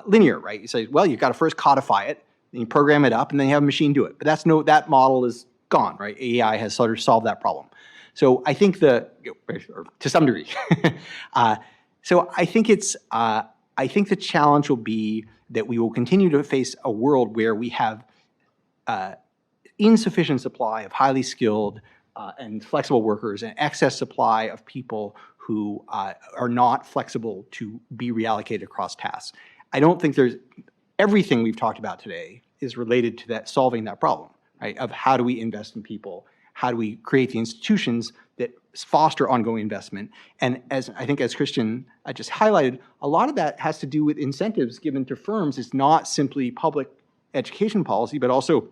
[SPEAKER 2] linear, right? You say, well, you've got to first codify it, then you program it up, and then you have a machine do it. But that model is gone, right? AI has sort of solved that problem. So I think to some degree. So I think the challenge will be that we will continue to face a world where we have insufficient supply of highly skilled and flexible workers, and excess supply of people who are not flexible to be reallocated across tasks. I don't think everything we've talked about today is related to solving that problem. Right, of how do we invest in people? How do we create the institutions that foster ongoing investment? And as Christian just highlighted, a lot of that has to do with incentives given to firms. It's not simply public education policy, but also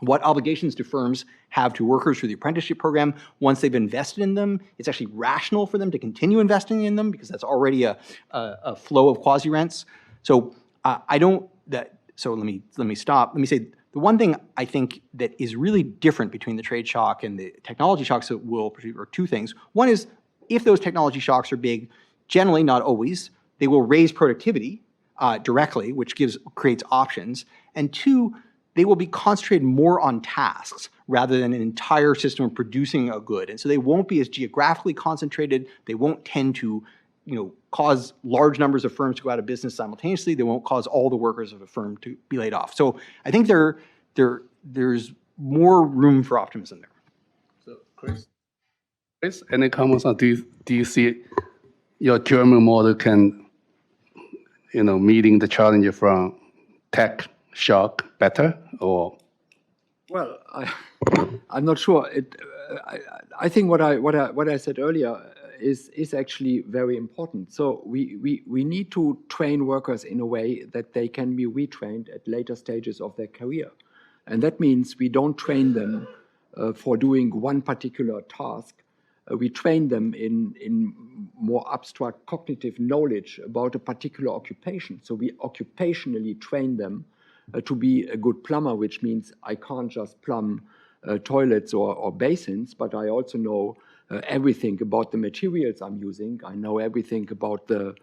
[SPEAKER 2] what obligations do firms have to workers through the apprenticeship program. Once they've invested in them, it's actually rational for them to continue investing in them, because that's already a flow of quasi-rents. So So let me stop. Let me say, the one thing I think that is really different between the trade shock and the technology shocks that will produce are two things. One is, if those technology shocks are big, generally, not always, they will raise productivity directly, which creates options. And two, they will be concentrated more on tasks rather than an entire system of producing a good. And so they won't be as geographically concentrated. They won't tend to cause large numbers of firms to go out of business simultaneously. They won't cause all the workers of a firm to be laid off. So I think there's more room for optimism there.
[SPEAKER 1] So Chris, any comments on do you see your German model can meeting the challenge from tech shock better, or?
[SPEAKER 3] Well, I'm not sure. I think what I said earlier is actually very important. So we need to train workers in a way that they can be retrained at later stages of their career. And that means we don't train them for doing one particular task. We train them in more abstract cognitive knowledge about a particular occupation. So we occupationally train them to be a good plumber, which means I can't just plumb toilets or basins, but I also know everything about the materials I'm using. I know everything about the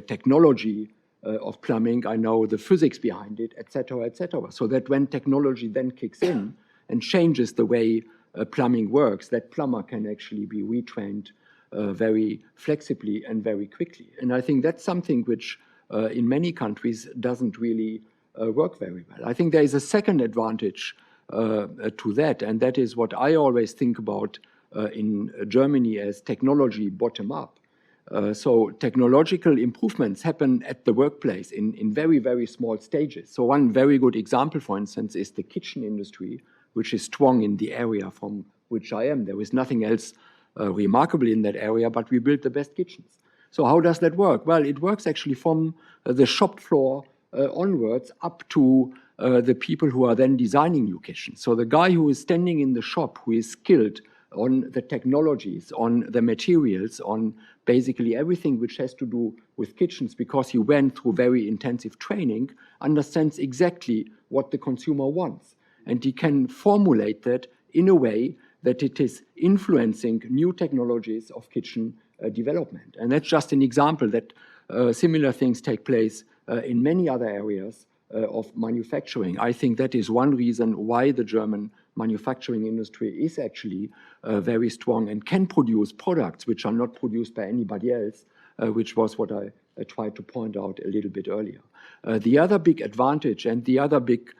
[SPEAKER 3] technology of plumbing. I know the physics behind it, et cetera, so that when technology then kicks in and changes the way plumbing works, that plumber can actually be retrained very flexibly and very quickly. And I think that's something which in many countries doesn't really work very well. I think there is a second advantage to that, and that is what I always think about in Germany as technology bottom-up. So technological improvements happen at the workplace in very, very small stages. So one very good example, for instance, is the kitchen industry, which is strong in the area from which I am. There is nothing else remarkable in that area, but we build the best kitchens. So how does that work? Well, it works actually from the shop floor onwards up to the people who are then designing new kitchens. So the guy who is standing in the shop, who is skilled on the technologies, on the materials, on basically everything which has to do with kitchens, because he went through very intensive training, understands exactly what the consumer wants. And he can formulate that in a way that it is influencing new technologies of kitchen development. And that's just an example that similar things take place in many other areas of manufacturing. I think that is one reason why the German manufacturing industry is actually very strong and can produce products which are not produced by anybody else, which was what I tried to point out a little bit earlier. The other big advantage and the other big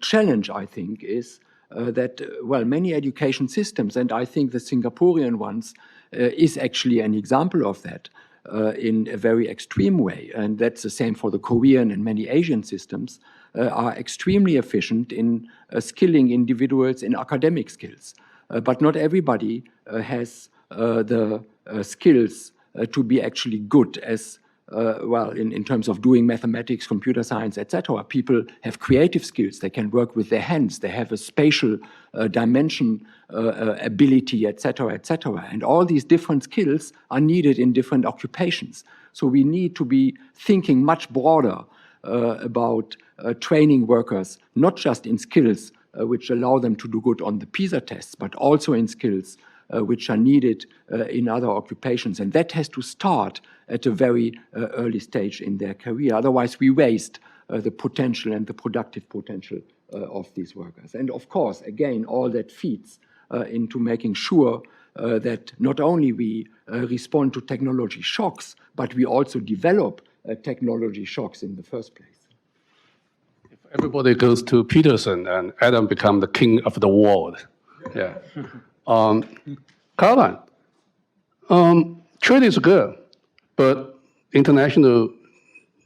[SPEAKER 3] challenge, I think, is that, well, many education systems, and I think the Singaporean ones is actually an example of that in a very extreme way, and that's the same for the Korean and many Asian systems, are extremely efficient in skilling individuals in academic skills. But not everybody has the skills to be actually good as well, in terms of doing mathematics, computer science, etc. People have creative skills. They can work with their hands. They have a spatial dimension ability, etc., etc. And all these different skills are needed in different occupations. So we need to be thinking much broader about training workers, not just in skills which allow them to do good on the PISA tests, but also in skills which are needed in other occupations. And that has to start at a very early stage in their career. Otherwise, we waste the potential and the productive potential of these workers. And of course, again, all that feeds into making sure that not only we respond to technology shocks, but we also develop technology shocks in the first place.
[SPEAKER 1] If everybody goes to Peterson and Adam becomes the king of the world. Yeah. Caroline, trade is good, but international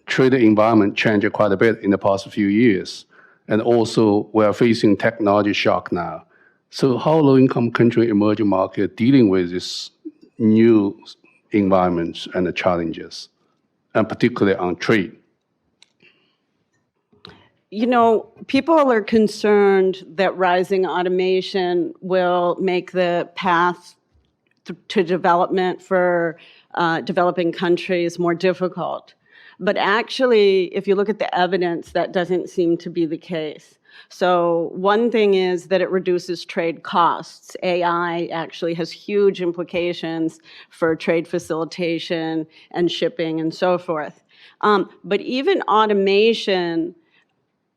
[SPEAKER 1] trade environment changed quite a bit in the past few years. And also, we are facing technology shock now. So how low-income country, emerging market dealing with this new environments and the challenges, and particularly on trade?
[SPEAKER 4] You know, people are concerned that rising automation will make the path to development for developing countries more difficult. But actually, if you look at the evidence, that doesn't seem to be the case. So one thing is that it reduces trade costs. AI actually has huge implications for trade facilitation and shipping and so forth. But even automation,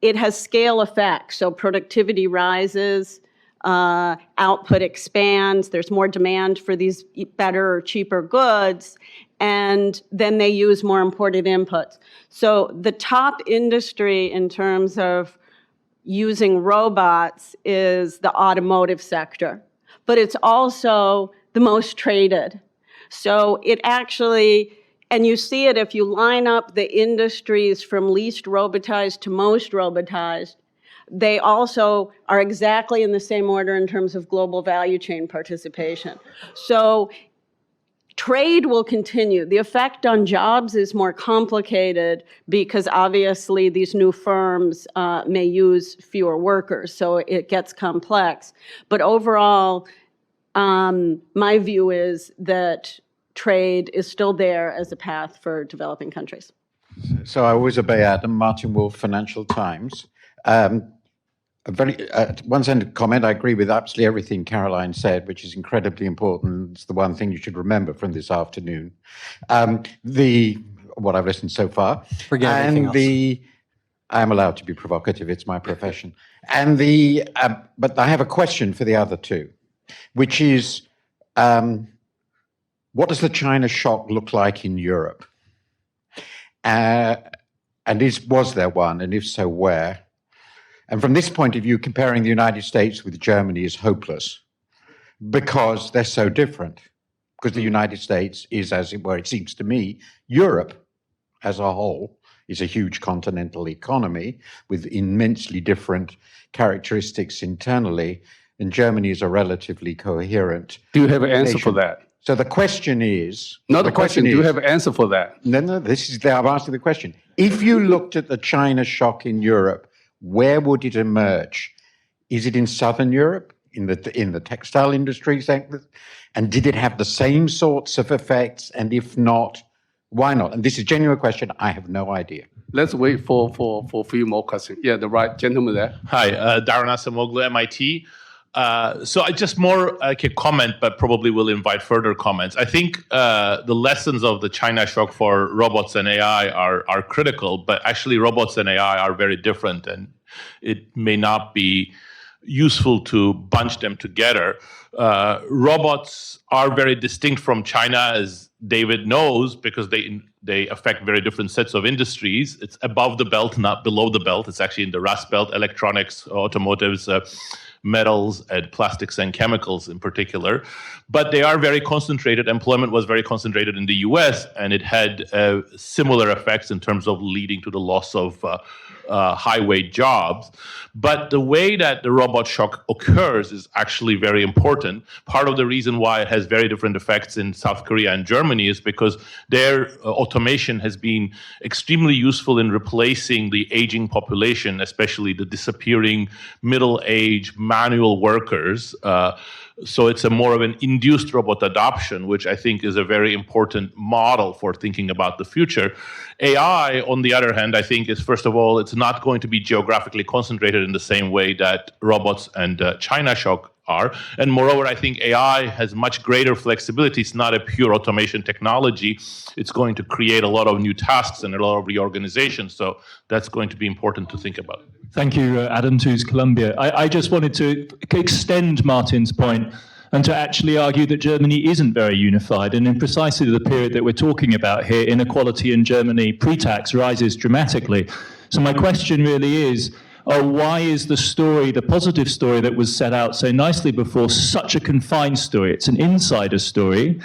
[SPEAKER 4] it has scale effects. So productivity rises, output expands, there's more demand for these better or cheaper goods, and then they use more imported inputs. So the top industry in terms of using robots is the automotive sector, but it's also the most traded. So it actually, and you see it if you line up the industries from least robotized to most robotized, they also are exactly in the same order in terms of global value chain participation. So trade will continue. The effect on jobs is more complicated because obviously these new firms may use fewer workers, so it gets complex. But overall, my view is that trade is still there as a path for developing countries.
[SPEAKER 5] So I always obey Adam. Martin Wolf, Financial Times. A very one-sentence comment. I agree with absolutely everything Caroline said, which is incredibly important. It's the one thing you should remember from this afternoon. What I've listened so far.
[SPEAKER 2] Forget everything else.
[SPEAKER 5] I'm allowed to be provocative. It's my profession. But I have a question for the other two, which is, what does the China shock look like in Europe? Was there one? And if so, where? And from this point of view, comparing the United States with Germany is hopeless because they're so different. Because the United States is, as it were, it seems to me, Europe as a whole is a huge continental economy with immensely different characteristics internally, and Germany is a relatively coherent.
[SPEAKER 1] Do you have an answer
[SPEAKER 5] nation.
[SPEAKER 1] for that?
[SPEAKER 5] So the question is...
[SPEAKER 1] Not the question, do you have an answer for that?
[SPEAKER 5] No, I've answered the question. If you looked at the China shock in Europe, where would it emerge? Is it in Southern Europe, in the textile industry sector? And did it have the same sorts of effects? And if not, why not? And this is a genuine question. I have no idea.
[SPEAKER 1] Let's wait for a few more questions. Yeah, the right gentleman there.
[SPEAKER 6] Hi, Darren Asamoglu, MIT. So I just more like a comment, but probably will invite further comments. I think the lessons of the China shock for robots and AI are critical, but actually robots and AI are very different, and it may not be useful to bunch them together. Robots are very distinct from China, as David knows, because they affect very different sets of industries. It's above the belt, not below the belt. It's actually in the Rust Belt, electronics, automotives, metals and plastics and chemicals in particular. But they are very concentrated. Employment was very concentrated in the US, and it had similar effects in terms of leading to the loss of high-wage jobs. But the way that the robot shock occurs is actually very important. Part of the reason why it has very different effects in South Korea and Germany is because their automation has been extremely useful in replacing the aging population, especially the disappearing middle-aged manual workers. So it's a more of an induced robot adoption, which I think is a very important model for thinking about the future. AI, on the other hand, I think is, first of all, it's not going to be geographically concentrated in the same way that robots and China shock are. And moreover, I think AI has much greater flexibility. It's not a pure automation technology. It's going to create a lot of new tasks and a lot of reorganization. So that's going to be important to think about.
[SPEAKER 7] Thank you, Adam Tooze, Columbia. I just wanted to extend Martin's point and to actually argue that Germany isn't very unified. And in precisely the period that we're talking about here, inequality in Germany pre-tax rises dramatically. So my question really is, why is the story, the positive story that was set out so nicely before, such a confined story? It's an insider story.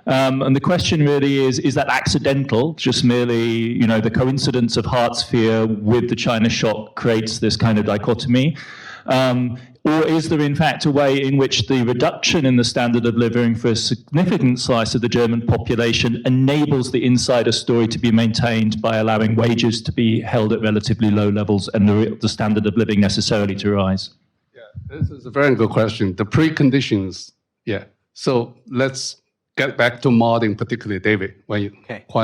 [SPEAKER 7] And the question really is that accidental, just merely, the coincidence of Hartz-IV with the China shock creates this kind of dichotomy? Or is there in fact a way in which the reduction in the standard of living for a significant slice of the German population enables the insider story to be maintained by allowing wages to be held at relatively low levels and the standard of living necessarily to rise?
[SPEAKER 1] Yeah, this is a very good question. The preconditions, yeah. So let's get back to Martin, particularly David. Why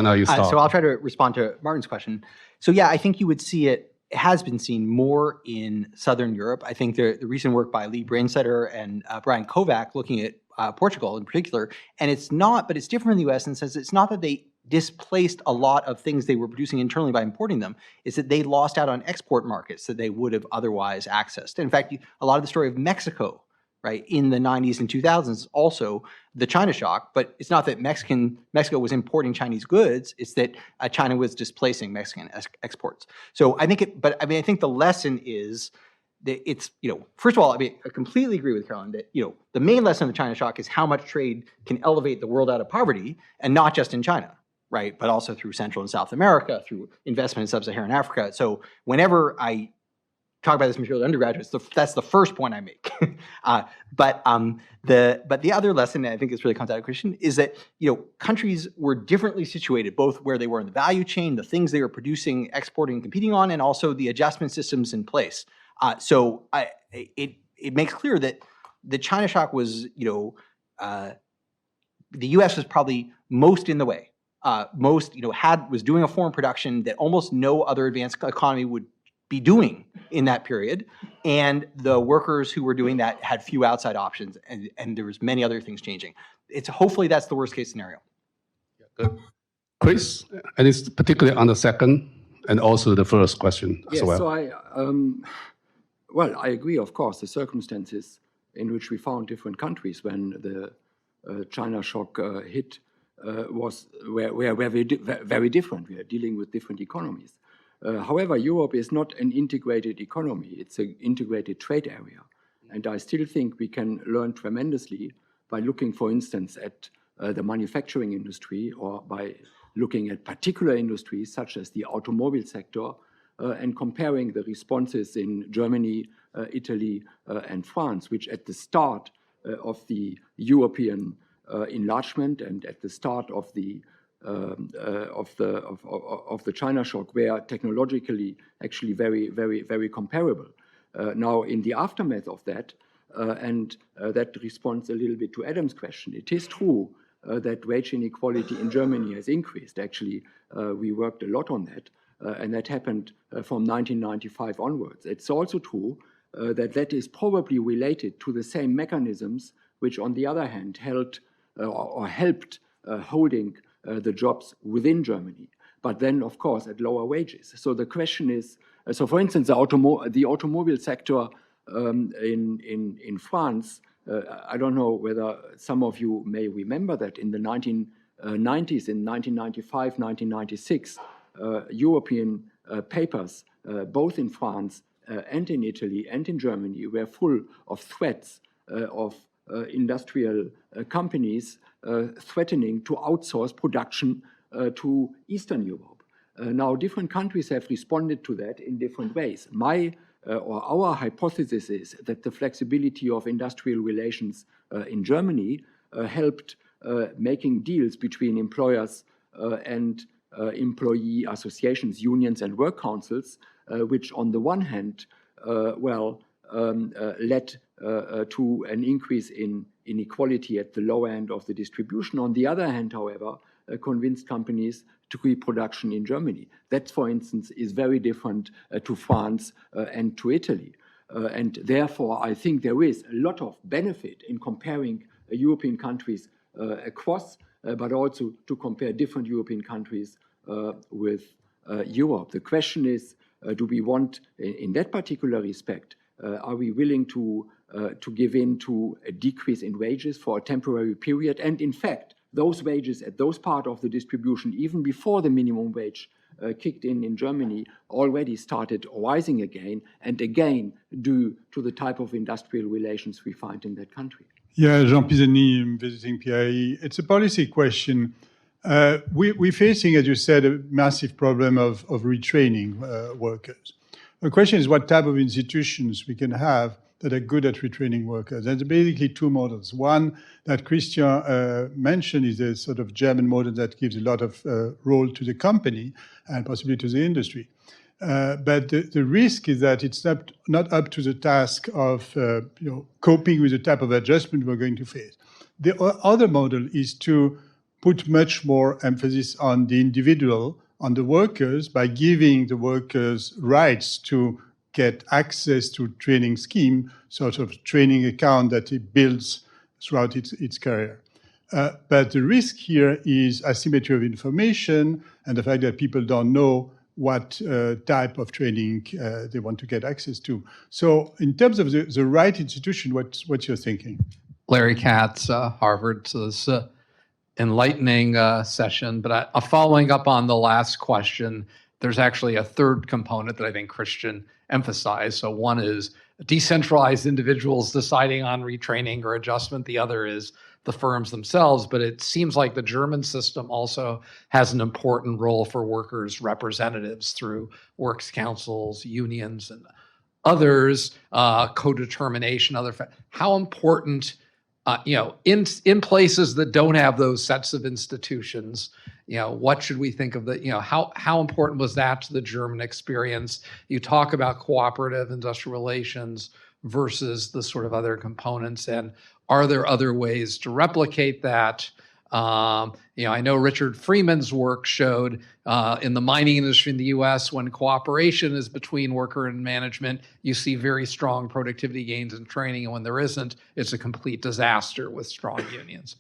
[SPEAKER 1] not you start?
[SPEAKER 2] So I'll try to respond to Martin's question. So yeah, I think you would see it has been seen more in Southern Europe. I think the recent work by Lee Brainsetter and Brian Kovac looking at Portugal in particular, and it's not, but it's different in the US in the sense it's not that they displaced a lot of things they were producing internally by importing them, is that they lost out on export markets that they would have otherwise accessed. In fact, a lot of the story of Mexico, right, in the 90s and 2000s, also the China shock, but it's not that Mexico was importing Chinese goods, it's that China was displacing Mexican exports. So I think I think the lesson is that it's, first of all, I completely agree with Caroline that, the main lesson of the China shock is how much trade can elevate the world out of poverty, and not just in China, right, but also through Central and South America, through investment in Sub-Saharan Africa. So whenever I talk about this material to undergraduates, that's the first point I make. But the other lesson, and I think this really comes out of Christian, is that countries were differently situated, both where they were in the value chain, the things they were producing, exporting, competing on, and also the adjustment systems in place. So it makes clear that the China shock was, the U.S. was probably most in the way. Was doing a foreign production that almost no other advanced economy would be doing in that period, and the workers who were doing that had few outside options, and there was many other things changing. Hopefully that's the worst case scenario.
[SPEAKER 1] Good. Chris, and it's particularly on the second and also the first question as well.
[SPEAKER 3] So I agree, of course, the circumstances in which we found different countries when the China shock hit were very different. We are dealing with different economies. However, Europe is not an integrated economy. It's an integrated trade area. And I still think we can learn tremendously by looking, for instance, at the manufacturing industry, or by looking at particular industries such as the automobile sector, and comparing the responses in Germany, Italy, and France, which at the start of the European enlargement and at the start of the China shock were technologically actually very comparable. Now, in the aftermath of that, and that responds a little bit to Adam's question, it is true that wage inequality in Germany has increased. Actually, we worked a lot on that, and that happened from 1995 onwards. It's also true that is probably related to the same mechanisms which, on the other hand, helped holding the jobs within Germany, but then, of course, at lower wages. So the question is, for instance, the automobile sector in France, I don't know whether some of you may remember that in the 1990s, in 1995, 1996, European papers, both in France and in Italy and in Germany, were full of threats of industrial companies threatening to outsource production to Eastern Europe. Now, different countries have responded to that in different ways. Our hypothesis is that the flexibility of industrial relations in Germany helped making deals between employers and employee associations, unions, and work councils, which on the one hand, led to an increase in inequality at the low end of the distribution. On the other hand, however, convinced companies to keep production in Germany. That, for instance, is very different to France and to Italy. And therefore, I think there is a lot of benefit in comparing European countries across, but also to compare different European countries with Europe. The question is, do we want, in that particular respect, are we willing to give in to a decrease in wages for a temporary period? And in fact, those wages at those part of the distribution, even before the minimum wage kicked in Germany, already started rising again and again due to the type of industrial relations we find in that country.
[SPEAKER 8] Yeah, Jean Pisani, I'm visiting PIIE. It's a policy question. We're facing, as you said, a massive problem of retraining workers. The question is what type of institutions we can have that are good at retraining workers. There's basically two models. One that Christian mentioned is a sort of German model that gives a lot of role to the company and possibly to the industry. But the risk is that it's not up to the task of coping with the type of adjustment we're going to face. The other model is to put much more emphasis on the individual, on the workers, by giving the workers rights to get access to training scheme, sort of training account that it builds throughout its career. But the risk here is asymmetry of information and the fact that people don't know what type of training they want to get access to. So in terms of the right institution, what's your thinking?
[SPEAKER 9] Larry Katz, Harvard. So this enlightening session, but following up on the last question, there's actually a third component that I think Christian emphasized. So one is decentralized individuals deciding on retraining or adjustment. The other is the firms themselves, but it seems like the German system also has an important role for workers' representatives through works councils, unions, and others, co-determination, how important, in places that don't have those sets of institutions, what should we think of how important was that to the German experience? You talk about cooperative industrial relations versus the sort of other components, and are there other ways to replicate that? I know Richard Freeman's work showed in the mining industry in the US, when cooperation is between worker and management, you see very strong productivity gains in training. And when there isn't, it's a complete disaster with strong unions.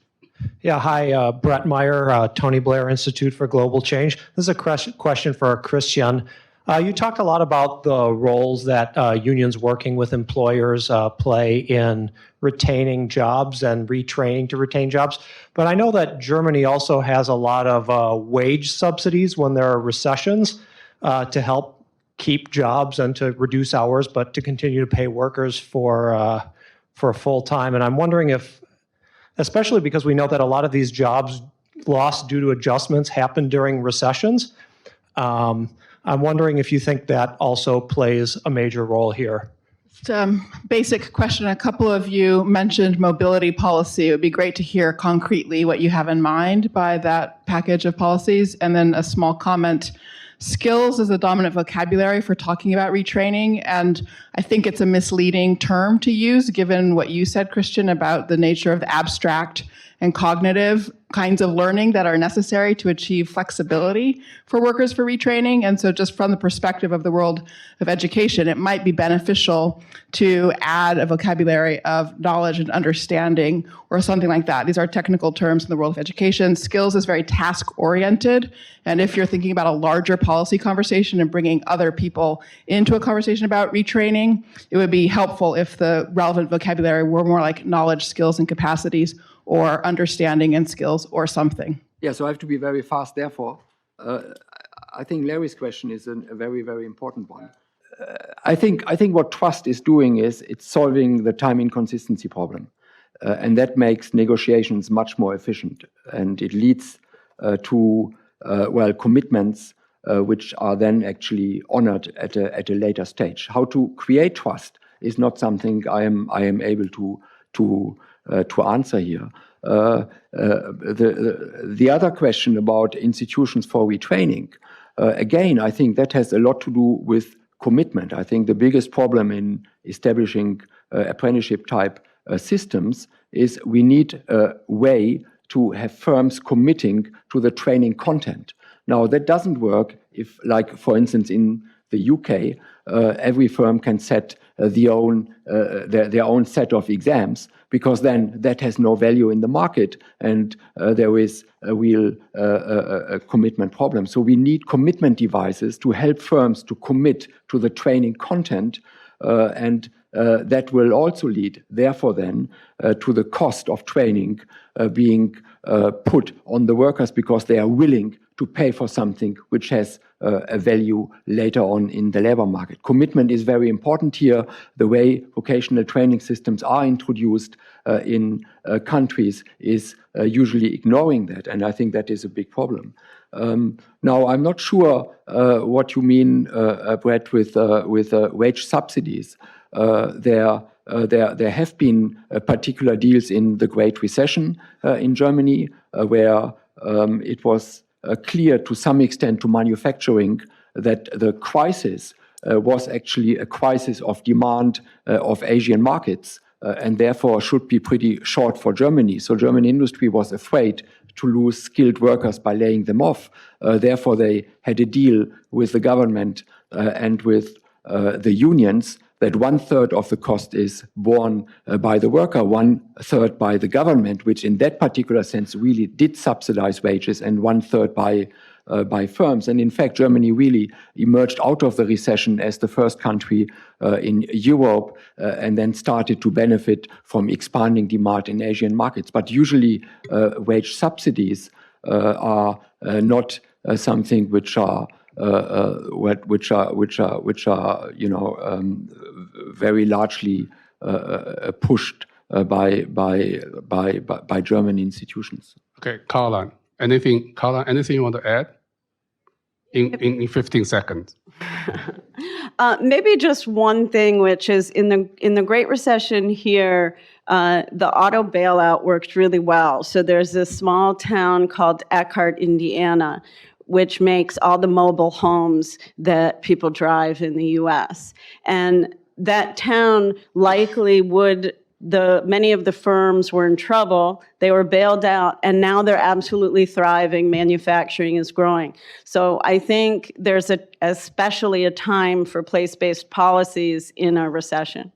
[SPEAKER 10] Yeah, hi, Brett Meyer, Tony Blair Institute for Global Change. This is a question for Christian. You talked a lot about the roles that unions working with employers play in retaining jobs and retraining to retain jobs. But I know that Germany also has a lot of wage subsidies when there are recessions to help keep jobs and to reduce hours, but to continue to pay workers for full time. And I'm wondering if, especially because we know that a lot of these jobs lost due to adjustments happen during recessions, I'm wondering if you think that also plays a major role here.
[SPEAKER 11] Basic question. A couple of you mentioned mobility policy. It would be great to hear concretely what you have in mind by that package of policies. And then a small comment. Skills is a dominant vocabulary for talking about retraining, and I think it's a misleading term to use given what you said, Christian, about the nature of the abstract and cognitive kinds of learning that are necessary to achieve flexibility for workers for retraining. And so just from the perspective of the world of education, it might be beneficial to add a vocabulary of knowledge and understanding or something like that. These are technical terms in the world of education. Skills is very task-oriented. And if you're thinking about a larger policy conversation and bringing other people into a conversation about retraining, it would be helpful if the relevant vocabulary were more like knowledge, skills, and capacities, or understanding and skills, or something.
[SPEAKER 3] Yeah, so I have to be very fast, therefore. I think Larry's question is a very, very important one. I think what trust is doing is it's solving the time inconsistency problem. And that makes negotiations much more efficient. And it leads to, commitments which are then actually honored at a later stage. How to create trust is not something I am able to answer here. The other question about institutions for retraining, again, I think that has a lot to do with commitment. I think the biggest problem in establishing apprenticeship type systems is we need a way to have firms committing to the training content. Now, that doesn't work if, like, for instance, in the UK, every firm can set their own set of exams, because then that has no value in the market, and there is a real commitment problem. So we need commitment devices to help firms to commit to the training content, and that will also lead, therefore, then to the cost of training being put on the workers, because they are willing to pay for something which has a value later on in the labor market. Commitment is very important here. The way vocational training systems are introduced in countries is usually ignoring that, and I think that is a big problem. Now, I'm not sure what you mean, Brett, with wage subsidies. There have been particular deals in the Great Recession in Germany, where it was clear to some extent to manufacturing that the crisis was actually a crisis of demand of Asian markets, and therefore should be pretty short for Germany. So German industry was afraid to lose skilled workers by laying them off. Therefore, they had a deal with the government and with the unions that 1/3 of the cost is borne by the worker, 1/3 by the government, which in that particular sense really did subsidize wages, and 1/3 by firms. And in fact, Germany really emerged out of the recession as the first country in Europe, and then started to benefit from expanding demand in Asian markets. But usually, wage subsidies are not something which are very largely pushed by German institutions.
[SPEAKER 1] Okay, Caroline, anything you want to add? in 15 seconds.
[SPEAKER 4] Maybe just one thing, which is in the Great Recession here, the auto bailout worked really well. So there's this small town called Eckhart, Indiana, which makes all the mobile homes that people drive in the U.S. And that town likely many of the firms were in trouble, they were bailed out, and now they're absolutely thriving. Manufacturing is growing. So I think there's especially a time for place-based policies in a recession.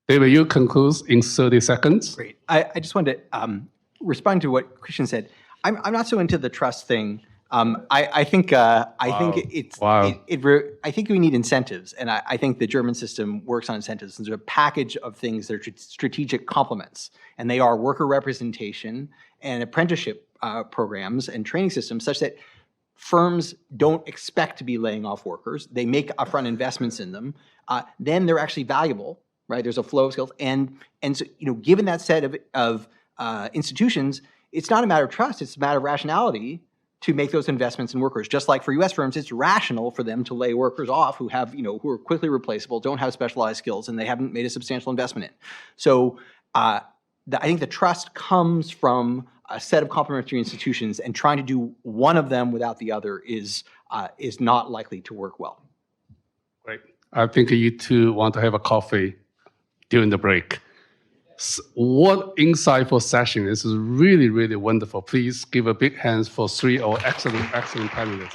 [SPEAKER 1] David, you conclude in 30 seconds.
[SPEAKER 2] Great. I just wanted to respond to what Christian said. I'm not so into the trust thing. I think it's I think we need incentives, and I think the German system works on incentives. There's a package of things that are strategic complements, and they are worker representation and apprenticeship programs and training systems, such that firms don't expect to be laying off workers. They make upfront investments in them. Then they're actually valuable, right? There's a flow of skills, and so given that set of institutions, it's not a matter of trust; it's a matter of rationality to make those investments in workers. Just like for U.S. firms, it's rational for them to lay workers off who have, who are quickly replaceable, don't have specialized skills, and they haven't made a substantial investment in. So I think the trust comes from a set of complementary institutions, and trying to do one of them without the other is not likely to work well.
[SPEAKER 1] Great. I think you two want to have a coffee during the break. What insightful session. This is really, really wonderful. Please give a big hand for 3 excellent panelists.